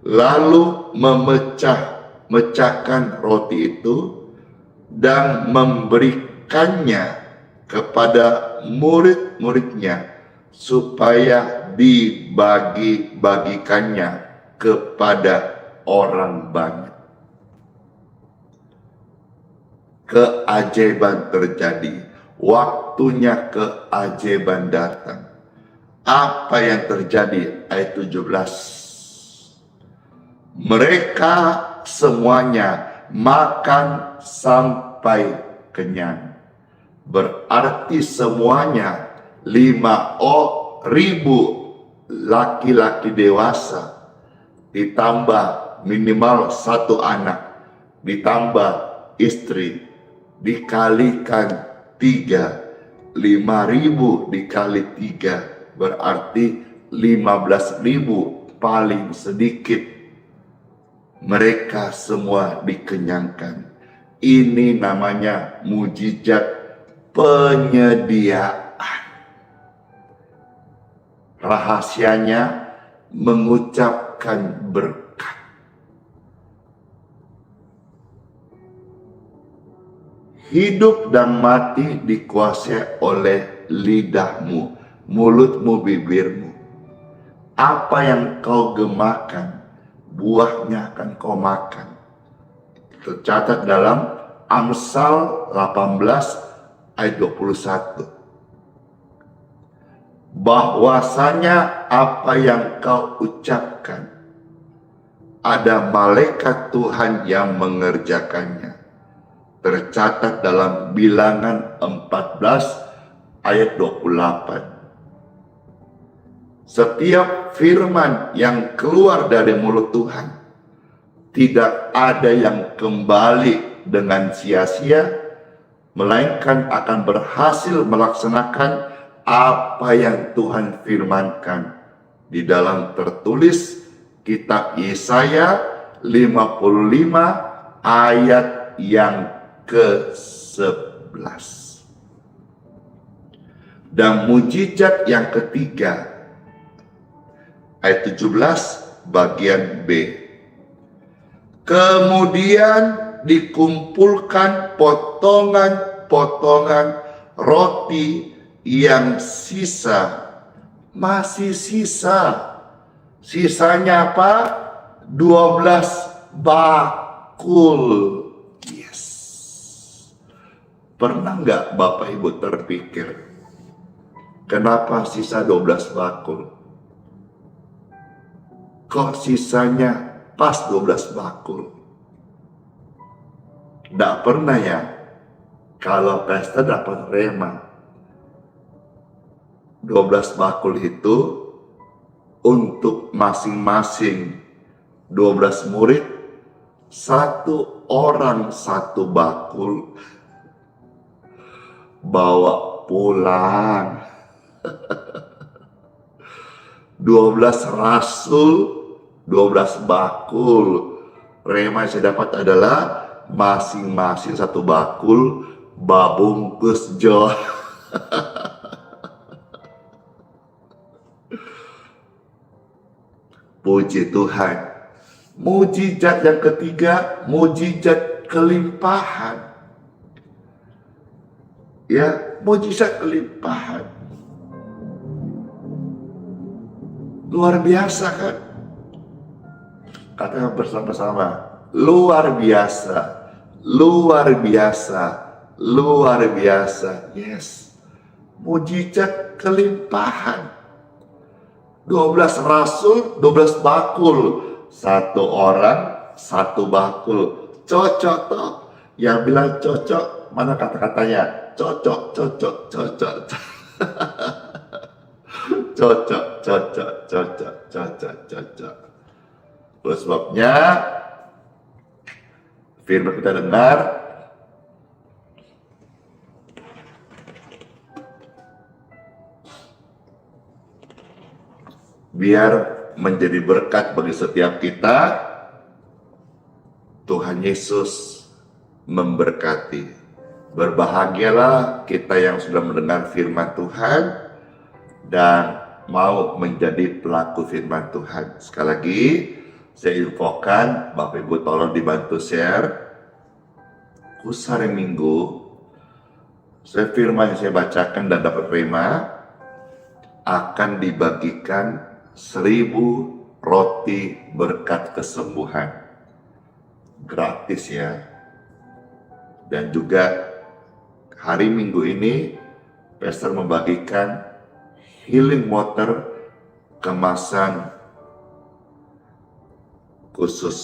Lalu memecahkan roti itu dan memberikannya kepada murid-muridnya supaya dibagi-bagikannya kepada orang banyak. Keajaiban terjadi. Waktunya keajaiban datang. Apa yang terjadi? Ayat 17. Mereka semuanya makan sampai kenyang. Berarti semuanya 5.000 laki-laki dewasa. Ditambah minimal 1 anak. Ditambah istri. Dikalikan 3, 5.000 dikali 3 berarti 15.000 paling sedikit. Mereka semua dikenyangkan. Ini namanya mujizat penyediaan. Rahasianya mengucapkan berkat. Hidup dan mati dikuasai oleh lidahmu, mulutmu, bibirmu. Apa yang kau gemakan, buahnya akan kau makan. Tercatat dalam Amsal 18 ayat 21. Bahwasanya apa yang kau ucapkan, ada malaikat Tuhan yang mengerjakannya. Tercatat dalam Bilangan 14 ayat 28. Setiap firman yang keluar dari mulut Tuhan, tidak ada yang kembali dengan sia-sia, melainkan akan berhasil melaksanakan apa yang Tuhan firmankan. Di dalam tertulis kitab Yesaya 55 ayat yang ke-11. Dan mujizat yang ketiga, ayat 17 bagian B. Kemudian dikumpulkan potongan-potongan roti yang sisa. Masih sisa. Sisanya apa? 12 bakul. Pernah nggak Bapak Ibu terpikir, Kenapa sisa 12 bakul? Kok sisanya pas 12 bakul? Nggak pernah ya, kalau pesta dapat rema. 12 bakul itu untuk masing-masing 12 murid, satu orang satu bakul bawa pulang. 12 rasul, 12 bakul. Rema yang saya dapat adalah masing-masing satu bakul babungkus jo. Puji Tuhan. Mujizat yang ketiga, mujizat kelimpahan. Ya, mujizat kelimpahan. Luar biasa kan? Katakan bersama-sama, luar biasa, luar biasa, luar biasa. Yes, mujizat kelimpahan. 12 rasul, 12 bakul. Satu orang, satu bakul. Cocok toh? Yang bilang cocok, mana kata-katanya? Cocok, cocok, cocok. Cocok, cocok, cocok, cocok, cocok. Oleh sebabnya, firman kita dengar, biar menjadi berkat bagi setiap kita. Tuhan Yesus memberkati. Berbahagialah kita yang sudah mendengar firman Tuhan dan mau menjadi pelaku firman Tuhan. Sekali lagi, saya infokan, Bapak Ibu tolong dibantu share. Khusus hari Minggu, firman yang saya bacakan dan dapat rema akan dibagikan 1000 roti berkat kesembuhan. Gratis ya. Dan juga hari Minggu ini, Pastor membagikan healing water kemasan khusus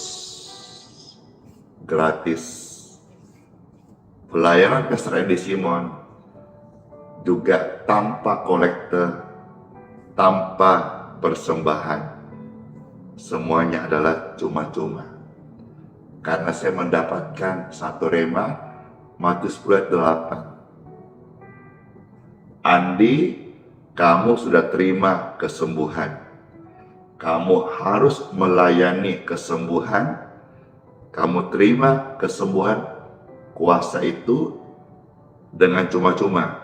gratis. Pelayanan Pastor Andy Simon juga tanpa kolektor, tanpa persembahan. Semuanya adalah cuma-cuma. Karena saya mendapatkan satu rema, Matius 10:8. Andi, kamu sudah terima kesembuhan. Kamu harus melayani kesembuhan. Kamu terima kesembuhan, kuasa itu dengan cuma-cuma.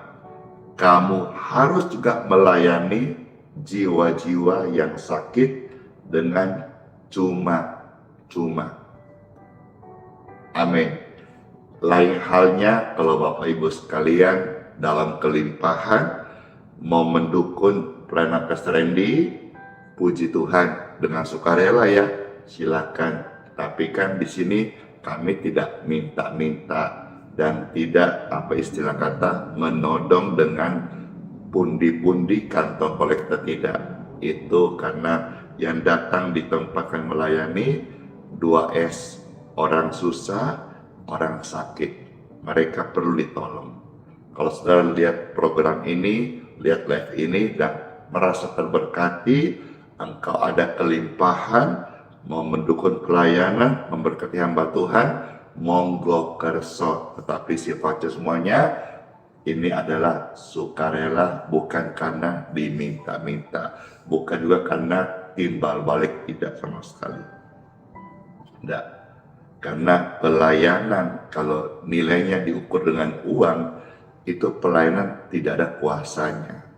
Kamu harus juga melayani jiwa-jiwa yang sakit dengan cuma-cuma. Amin. Lain halnya kalau Bapak Ibu sekalian dalam kelimpahan mau mendukung pelayanan Pastor Andy, puji Tuhan dengan sukarela ya, silakan. Tapi kan di sini kami tidak minta-minta dan tidak istilah kata menodong dengan pundi-pundi kantong kolektor, tidak. Itu karena yang datang di tempat kami melayani 2S, orang susah, orang sakit. Mereka perlu ditolong. Kalau saudara lihat program ini, lihat live ini dan merasa terberkati, engkau ada kelimpahan, mau mendukung pelayanan, memberkati hamba Tuhan, monggo kerso. Tetapi sifatnya semuanya ini adalah sukarela, bukan karena diminta-minta, bukan juga karena timbal balik, tidak sama sekali. Tidak. Karena pelayanan kalau nilainya diukur dengan uang, itu pelayanan tidak ada kuasanya.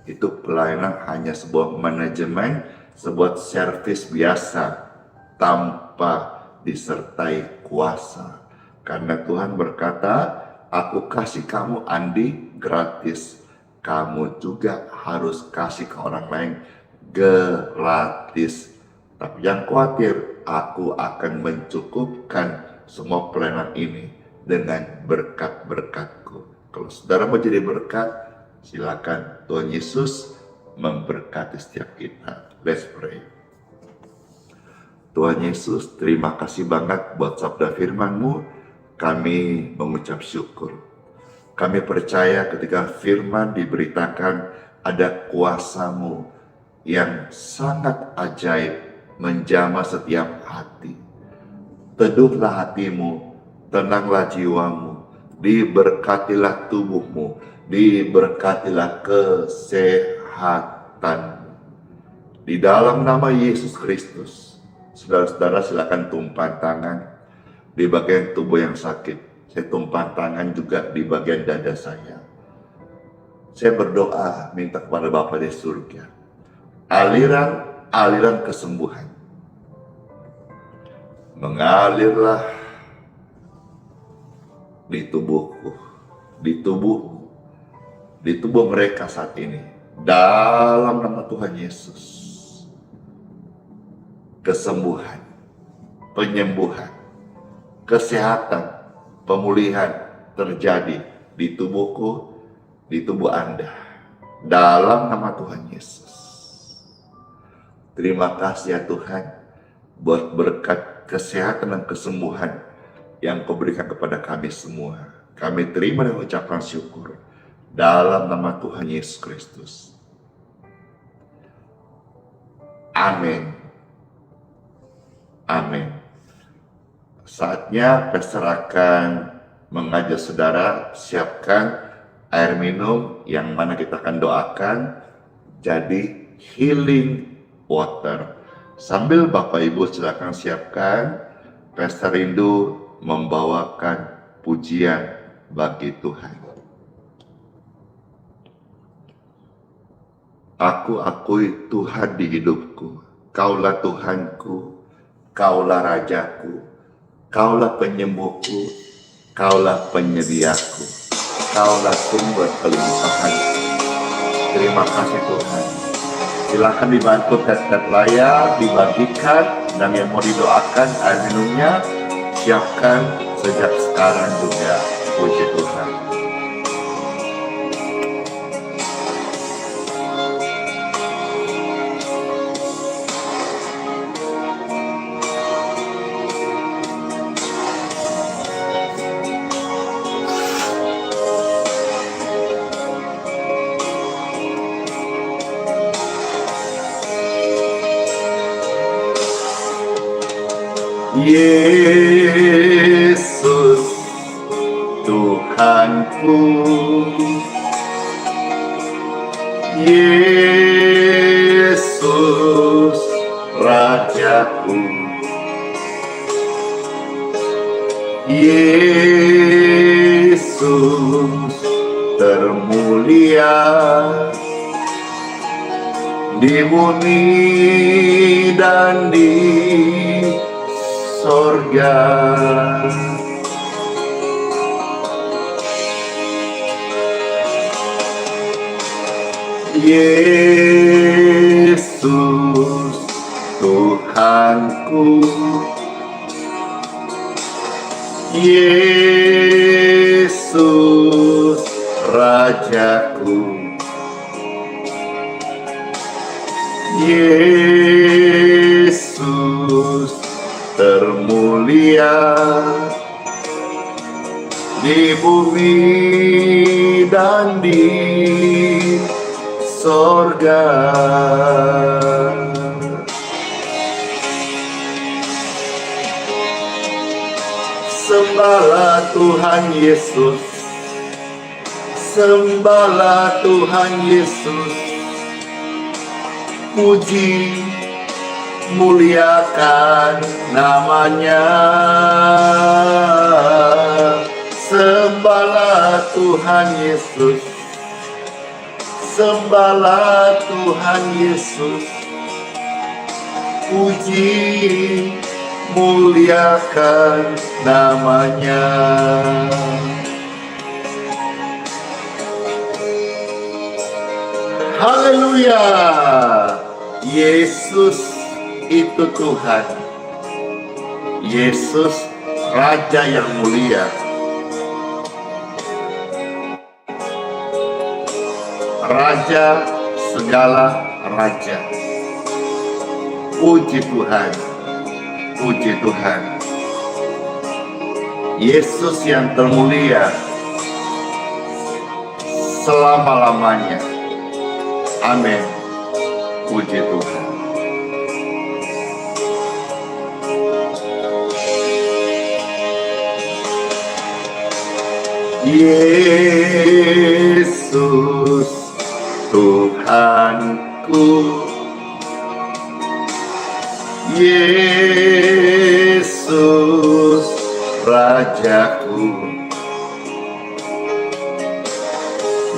Itu pelayanan hanya sebuah manajemen, sebuah servis biasa tanpa disertai kuasa. Karena Tuhan berkata, aku kasih kamu Andi gratis, kamu juga harus kasih ke orang lain gratis. Tapi jangan khawatir, aku akan mencukupkan semua pelayanan ini dengan berkat-berkatku. Kalau saudara mau jadi berkat, Silakan Tuhan Yesus memberkati setiap kita. Let's pray. Tuhan Yesus, terima kasih banget buat sabda firman-Mu. Kami mengucap syukur. Kami percaya ketika firman diberitakan ada kuasa-Mu yang sangat ajaib menjamah setiap hati. Teduhlah hatimu, tenanglah jiwamu, diberkatilah tubuhmu, diberkatilah kesehatan. Di dalam nama Yesus Kristus, saudara-saudara silakan tumpah tangan di bagian tubuh yang sakit. Saya tumpah tangan juga di bagian dada saya. Saya berdoa minta kepada Bapa di surga, aliran kesembuhan mengalirlah di tubuhku, di tubuhmu, di tubuh mereka saat ini. Dalam nama Tuhan Yesus, kesembuhan, penyembuhan, kesehatan, pemulihan terjadi di tubuhku, di tubuh Anda. Dalam nama Tuhan Yesus. Terima kasih ya Tuhan buat berkat kesehatan dan kesembuhan yang Kau berikan kepada kami semua. Kami terima dan ucapkan syukur dalam nama Tuhan Yesus Kristus. Amin. Amin. Saatnya pastor akan mengajak saudara siapkan air minum yang mana kita akan doakan jadi healing water. Sambil Bapak Ibu silakan siapkan, Pastor Rindu membawakan pujian bagi Tuhan. Aku akui Tuhan di hidupku, Kaulah Tuhanku, Kaulah Rajaku, Kaulah penyembuhku, Kaulah penyediaku, Kaulah sumber kelimpahan. Terima kasih Tuhan. Silakan dibantu tes-tes layar, dibagikan, dan yang mau didoakan air minumnya, siapkan sejak sekarang juga. Puji Tuhan. Yesus Tuhanku, Yesus Rajaku, Yesus termulia di bumi dan di sorga. Yesus Tuhanku, Yesus Rajaku, Yesus termulia di bumi dan di sorga. Sembahlah Tuhan Yesus, sembahlah Tuhan Yesus, puji muliakan namanya. Sembahlah Tuhan Yesus, sembahlah Tuhan Yesus, puji muliakan namanya. Haleluya. Yesus itu Tuhan. Yesus Raja yang mulia. Raja segala raja. Puji Tuhan, puji Tuhan. Yesus yang termulia selama-lamanya. Amin. Puji Tuhan. Yesus Tuhanku, Yesus Rajaku,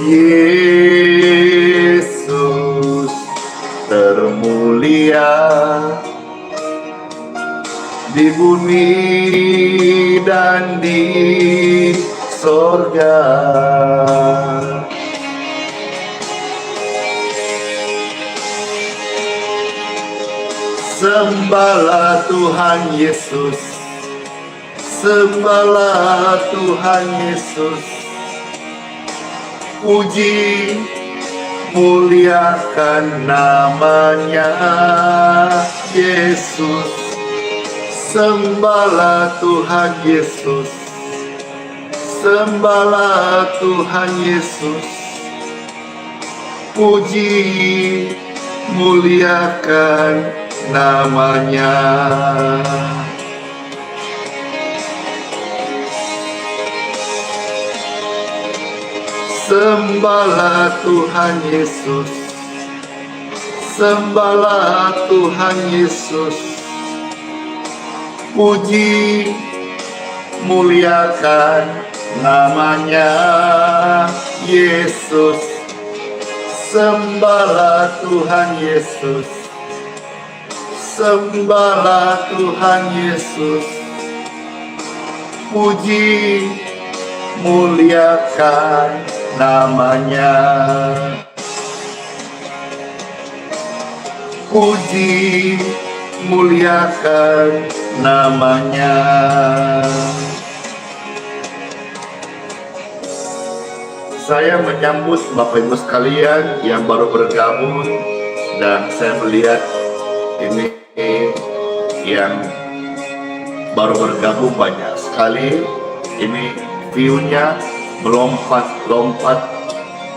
Yesus termulia di bumi dan di sorga. Sembahlah Tuhan Yesus, sembahlah Tuhan Yesus. Puji, muliakan namanya Yesus. Sembahlah Tuhan Yesus, sembahlah Tuhan Yesus. Puji, muliakan namanya. Sembahlah Tuhan Yesus, sembahlah Tuhan Yesus. Puji, muliakan namanya Yesus. Sembahlah Tuhan Yesus, sembahlah Tuhan Yesus. Puji, muliakan namanya. Puji, muliakan namanya. Saya menyambut Bapak Ibu sekalian yang baru bergabung, dan saya melihat ini yang baru bergabung banyak sekali. Ini view-nya melompat-lompat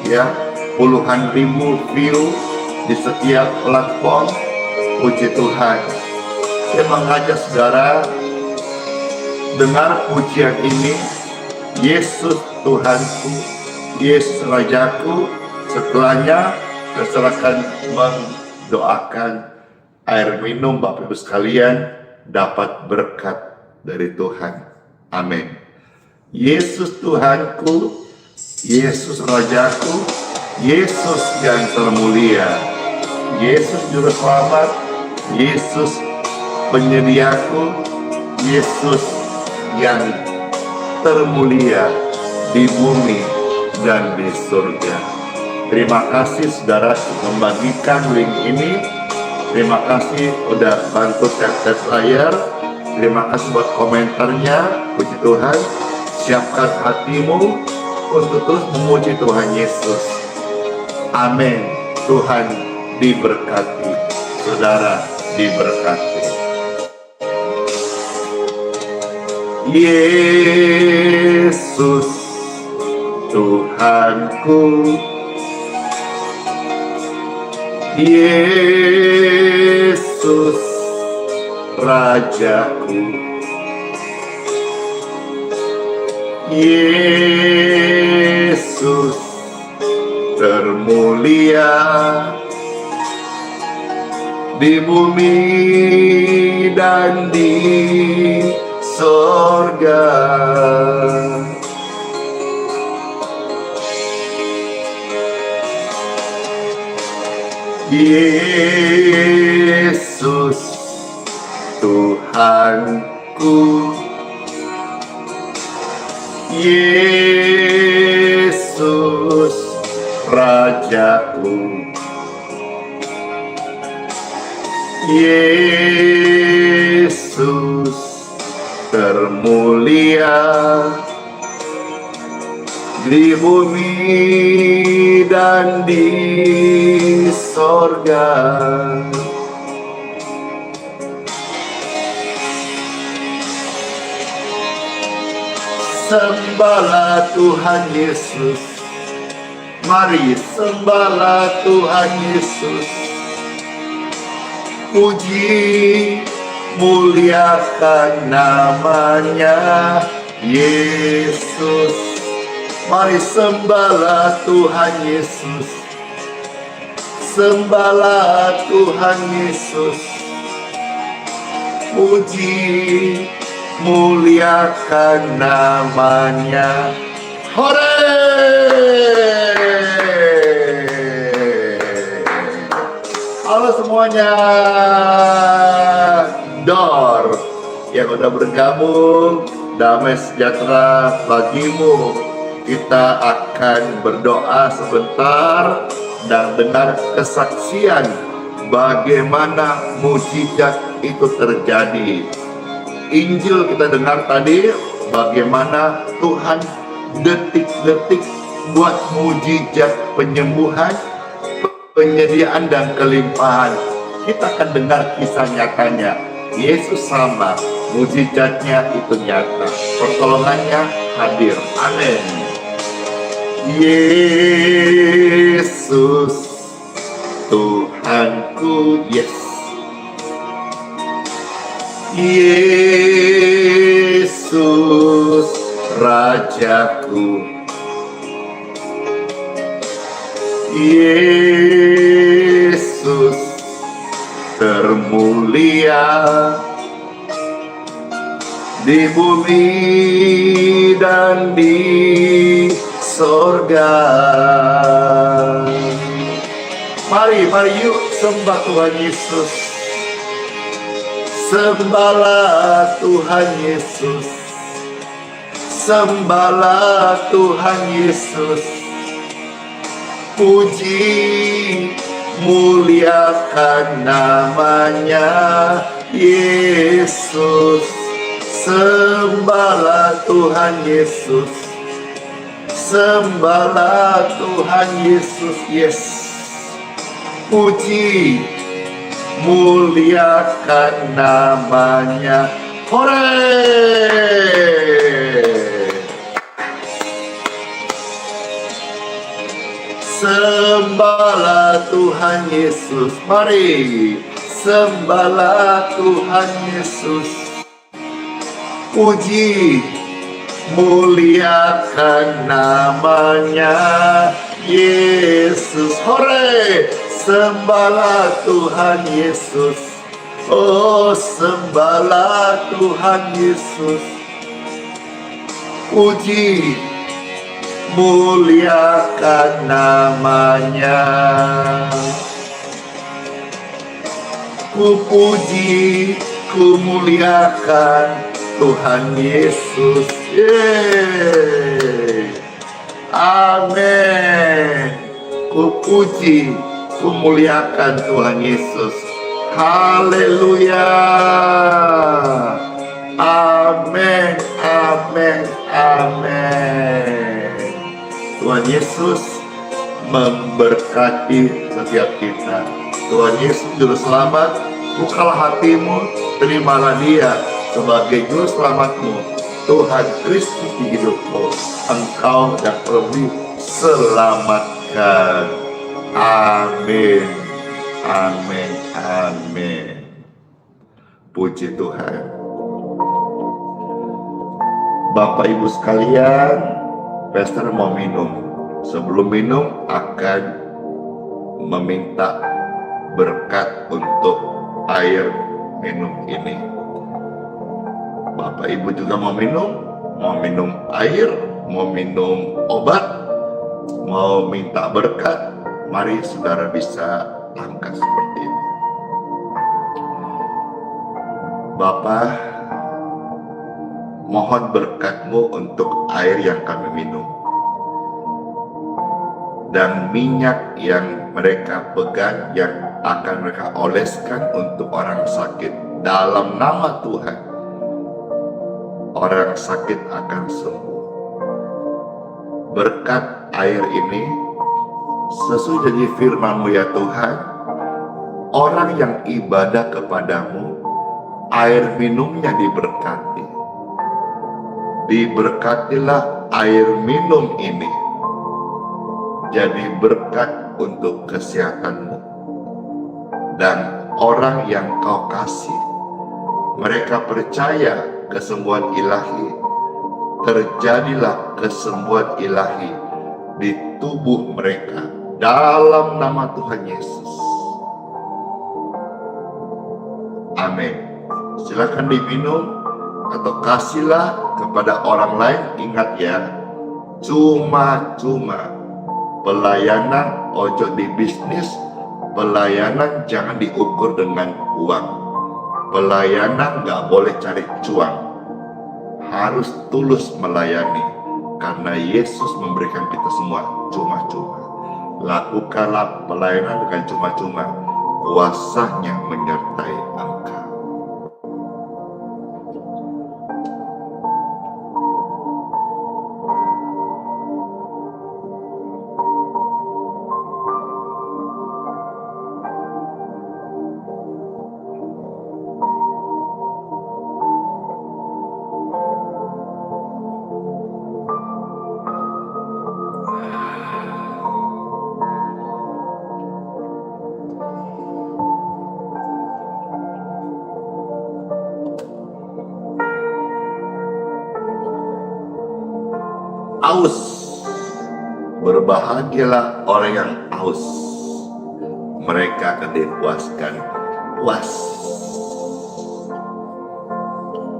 ya, puluhan ribu view di setiap platform. Puji Tuhan. Saya mengajak saudara dengar pujian ini. Yesus Tuhanku, Yesus Rajaku. Setelahnya saya akan mendoakan air minum Bapak Ibu sekalian dapat berkat dari Tuhan. Amin. Yesus Tuhanku, Yesus Rajaku, Yesus yang termulia, Yesus Juru Selamat, Yesus penyediaku, Yesus yang termulia di bumi dan di surga. Terima kasih saudara membagikan link ini. Terima kasih udah bantu tap-tap layar. Terima kasih buat komentarnya. Puji Tuhan. Siapkan hatimu untuk terus memuji Tuhan Yesus. Amin. Tuhan diberkati. Saudara diberkati. Yesus Tuhanku, Yesus Rajaku, Yesus termulia di bumi dan di sorga. Yesus Tuhanku, Yesus Rajaku, Yesus termulia di bumi dan di sorga. Sembahlah Tuhan Yesus, mari sembahlah Tuhan Yesus. Puji, muliakan namanya Yesus. Mari sembahlah Tuhan Yesus, sembahlah Tuhan Yesus. Puji, muliakan namanya. Hore! Halo semuanya, Dor yang udah bergabung, damai sejahtera bagimu. Kita akan berdoa sebentar dan dengar kesaksian bagaimana mujizat itu terjadi. Injil kita dengar tadi, bagaimana Tuhan detik-detik buat mujizat penyembuhan, penyediaan dan kelimpahan. Kita akan dengar kisah nyatanya. Yesus sama, mujizatnya itu nyata, pertolongannya hadir. Amin. Yesus Tuhanku, yes. Yesus Rajaku, Yesus termulia di bumi dan di sorga. Mari yuk sembah Tuhan Yesus. Sembahlah Tuhan Yesus, sembahlah Tuhan Yesus. Puji, muliakan namanya Yesus. Sembahlah Tuhan Yesus, sembahlah Tuhan Yesus. Yes. Puji, muliakan namanya. Hore! Sembahlah Tuhan Yesus. Mari sembahlah Tuhan Yesus. Puji, muliakan namanya Yesus. Hore! Sembahlah Tuhan Yesus. Oh, sembahlah Tuhan Yesus. Puji, muliakan namanya. Ku puji, ku muliakan Tuhan Yesus. Yeay. Amin. Ku puji, ku muliakan Tuhan Yesus. Haleluya. Amin, amin, amin. Tuhan Yesus memberkati setiap kita. Tuhan Yesus Juru Selamat, bukalah hatimu, terimalah Dia sebagai Juru Selamatmu. Tuhan Kristus di hidupmu, engkau dan lebih selamatkan. Amin, amin, amin. Puji Tuhan. Bapak Ibu sekalian, Pastor mau minum. Sebelum minum akan meminta berkat untuk air minum ini. Bapak Ibu juga mau minum air, mau minum obat, mau minta berkat. Mari saudara bisa angkat seperti ini. Bapa, mohon berkat-Mu untuk air yang kami minum dan minyak yang mereka pegang, yang akan mereka oleskan untuk orang sakit. Dalam nama Tuhan, orang sakit akan sembuh. berkat air ini, sesuai dengan firman-Mu ya Tuhan, orang yang ibadah kepadamu, air minumnya diberkati. Diberkatilah air minum ini, jadi berkat untuk kesehatanmu. Dan orang yang Kau kasih, mereka percaya kesembuhan ilahi, terjadilah kesembuhan ilahi di tubuh mereka dalam nama Tuhan Yesus. Amin. Silakan diminum atau kasihlah kepada orang lain. Ingat ya, cuma-cuma. Pelayanan ojo di bisnis, pelayanan jangan diukur dengan uang. Pelayanan gak boleh cari cuan, harus tulus melayani, karena Yesus memberikan kita semua cuma-cuma. Lakukanlah pelayanan dengan cuma-cuma, kuasanya menyertai engkau. Aus, berbahagialah orang yang aus, mereka akan dipuaskan puas.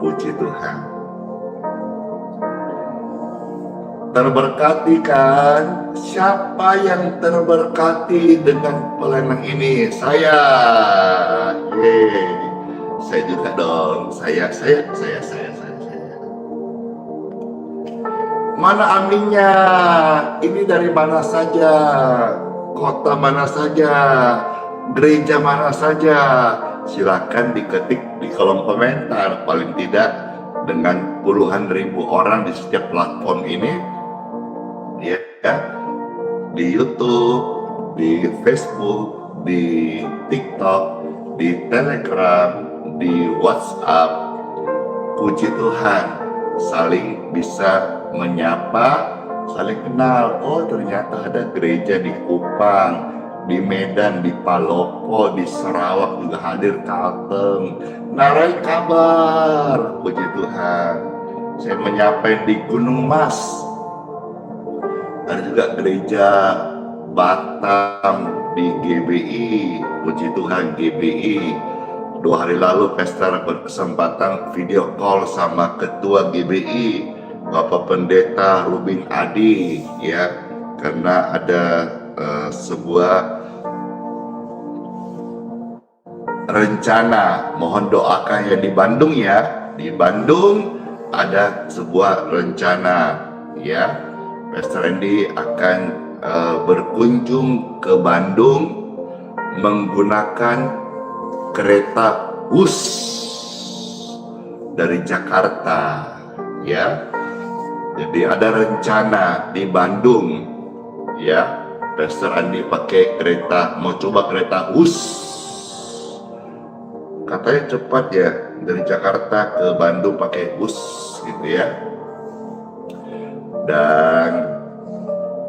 Puji Tuhan. Terberkati kan? Siapa yang terberkati dengan pelayanan ini? Saya. Yeay. Saya juga dong. Saya. Mana aminnya? Ini dari mana saja? Kota mana saja? Gereja mana saja? Silakan diketik di kolom komentar. Paling tidak dengan puluhan ribu orang di setiap platform ini, ya, di YouTube, di Facebook, di TikTok, di Telegram, di WhatsApp. Puji Tuhan, saling bisa menyapa, saling kenal. Oh, ternyata ada gereja di Kupang, di Medan, di Palopo, di Sarawak juga hadir, Kalteng. Narai kabar, puji Tuhan. Saya menyapa di Gunung Mas, ada juga gereja Batam di GBI, puji Tuhan GBI. 2 hari lalu Pastor berkesempatan video call sama ketua GBI, Bapak Pendeta Rubin Adi, ya, karena ada sebuah rencana, mohon doakan ya, di Bandung ya, di Bandung ada sebuah rencana, ya. Pastor Randy akan berkunjung ke Bandung menggunakan kereta bus dari Jakarta, ya. Jadi ada rencana di Bandung, ya, Pastor Andi pakai kereta, mau coba kereta bus. Katanya cepat ya, dari Jakarta ke Bandung pakai bus gitu ya. Dan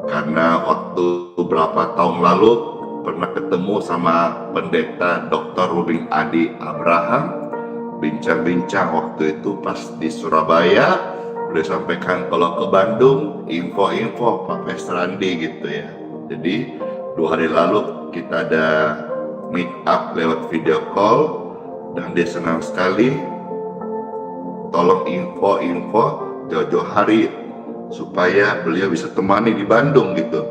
karena waktu beberapa tahun lalu pernah ketemu sama pendeta Dr. Rubin Adi Abraham, bincang-bincang waktu itu pas di Surabaya. Udah sampaikan kalau ke Bandung info-info Pak Pastor Andi gitu ya. Jadi 2 hari lalu kita ada meet up lewat video call dan dia senang sekali. Tolong info-info jauh-jauh hari supaya beliau bisa temani di Bandung gitu.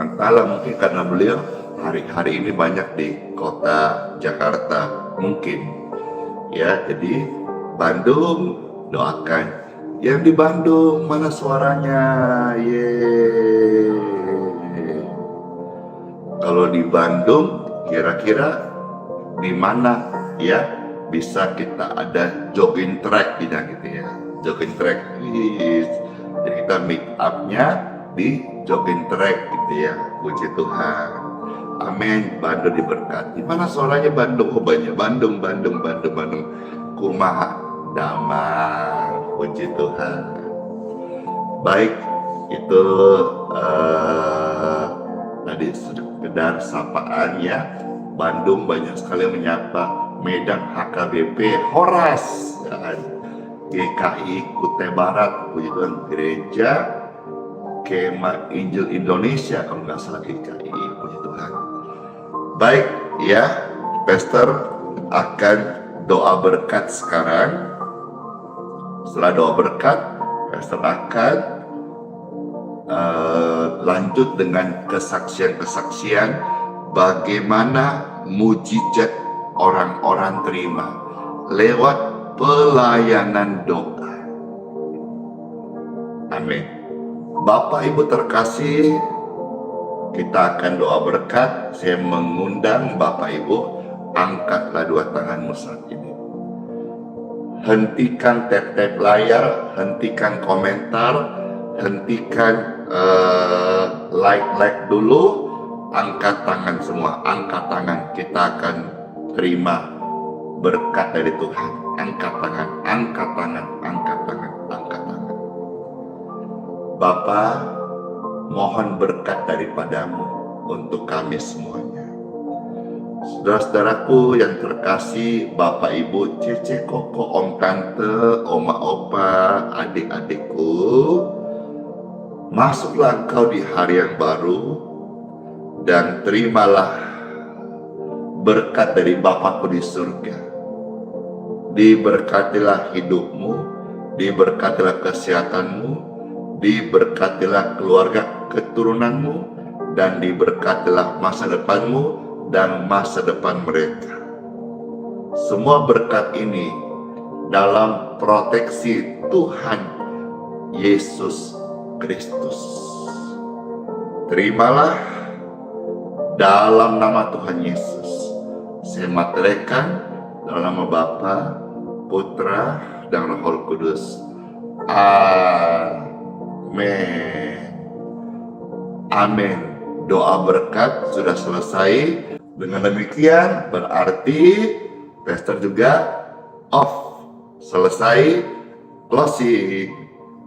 Entahlah, mungkin karena beliau hari-hari ini banyak di kota Jakarta mungkin, ya. Jadi Bandung, doakan yang di Bandung, mana suaranya, yeay. Kalau di Bandung kira-kira di mana ya bisa kita ada jogging track gitu ya, jogging track. Jadi kita meet up-nya di jogging track gitu ya. Puji Tuhan. Amin. Bandung diberkati. Mana suaranya Bandung? Oh banyak. Bandung. Kumaha damang. Puji Tuhan. Baik, itu tadi sekedar sapaan ya. Bandung banyak sekali menyapa. Medan HKBP Horas dan GKI Kutai Barat, puji Tuhan, Gereja Kemah Injil Indonesia kalau nggak salah GKI, puji Tuhan. Baik ya, Pastor akan doa berkat sekarang. Setelah doa berkat, Pastor akan lanjut dengan kesaksian-kesaksian bagaimana mujizat orang-orang terima lewat pelayanan doa. Amin. Bapak Ibu terkasih, kita akan doa berkat. Saya mengundang Bapak Ibu, angkatlah dua tanganmu saat ini. Hentikan tap-tap layar, hentikan komentar, hentikan like dulu. Angkat tangan semua, angkat tangan. Kita akan terima berkat dari Tuhan. Angkat tangan, angkat tangan, angkat tangan, angkat tangan. Bapa, mohon berkat daripadamu untuk kami semuanya. Saudara-saudaraku yang terkasih, Bapak Ibu, Cece, Koko, Om Tante, Oma, Opa, adik-adikku, masuklah engkau di hari yang baru dan terimalah berkat dari Bapakku di surga. Diberkatilah hidupmu, diberkatilah kesehatanmu, diberkatilah keluarga keturunanmu, dan diberkatilah masa depanmu dan masa depan mereka. Semua berkat ini dalam proteksi Tuhan Yesus Kristus. Terimalah dalam nama Tuhan Yesus. Saya materaikan dalam nama Bapa, Putra, dan Roh Kudus. Amin. Amin. Doa berkat sudah selesai. Dengan demikian berarti Pastor juga off. Selesai closing.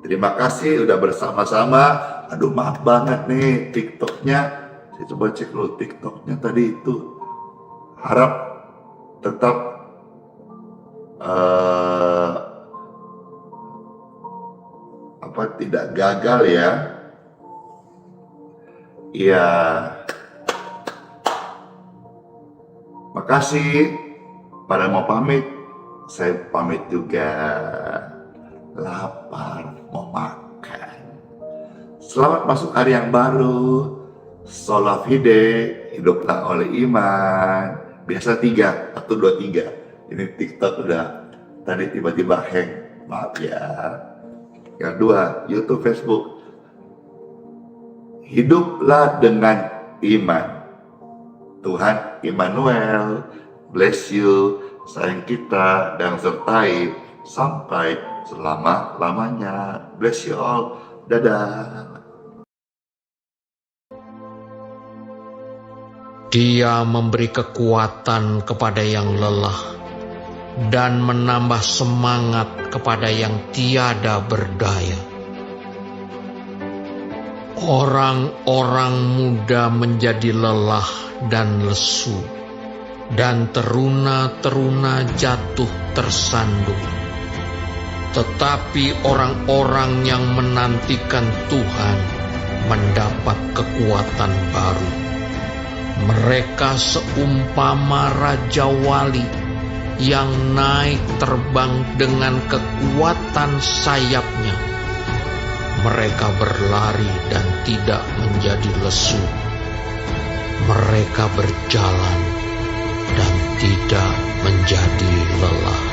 Terima kasih udah bersama-sama. Aduh maaf banget nih TikToknya. Saya coba cek dulu TikToknya tadi itu. Harap tetap tidak gagal ya. Iya. Makasih. Pada mau pamit, saya pamit juga. Lapar, mau makan. Selamat masuk hari yang baru. Sola fide, hiduplah oleh iman. Biasa 3, 1, 2, 3. Ini TikTok udah tadi tiba-tiba hang. Maaf ya. Yang kedua, YouTube, Facebook. Hiduplah dengan iman. Tuhan Immanuel bless you, sayang kita dan sertai sampai selama-lamanya. Bless you all. Dadah. Dia memberi kekuatan kepada yang lelah dan menambah semangat kepada yang tiada berdaya. Orang-orang muda menjadi lelah dan lesu, dan teruna-teruna jatuh tersandung. Tetapi orang-orang yang menantikan Tuhan mendapat kekuatan baru. Mereka seumpama Raja Wali yang naik terbang dengan kekuatan sayapnya. Mereka berlari dan tidak menjadi lesu. Mereka berjalan dan tidak menjadi lelah.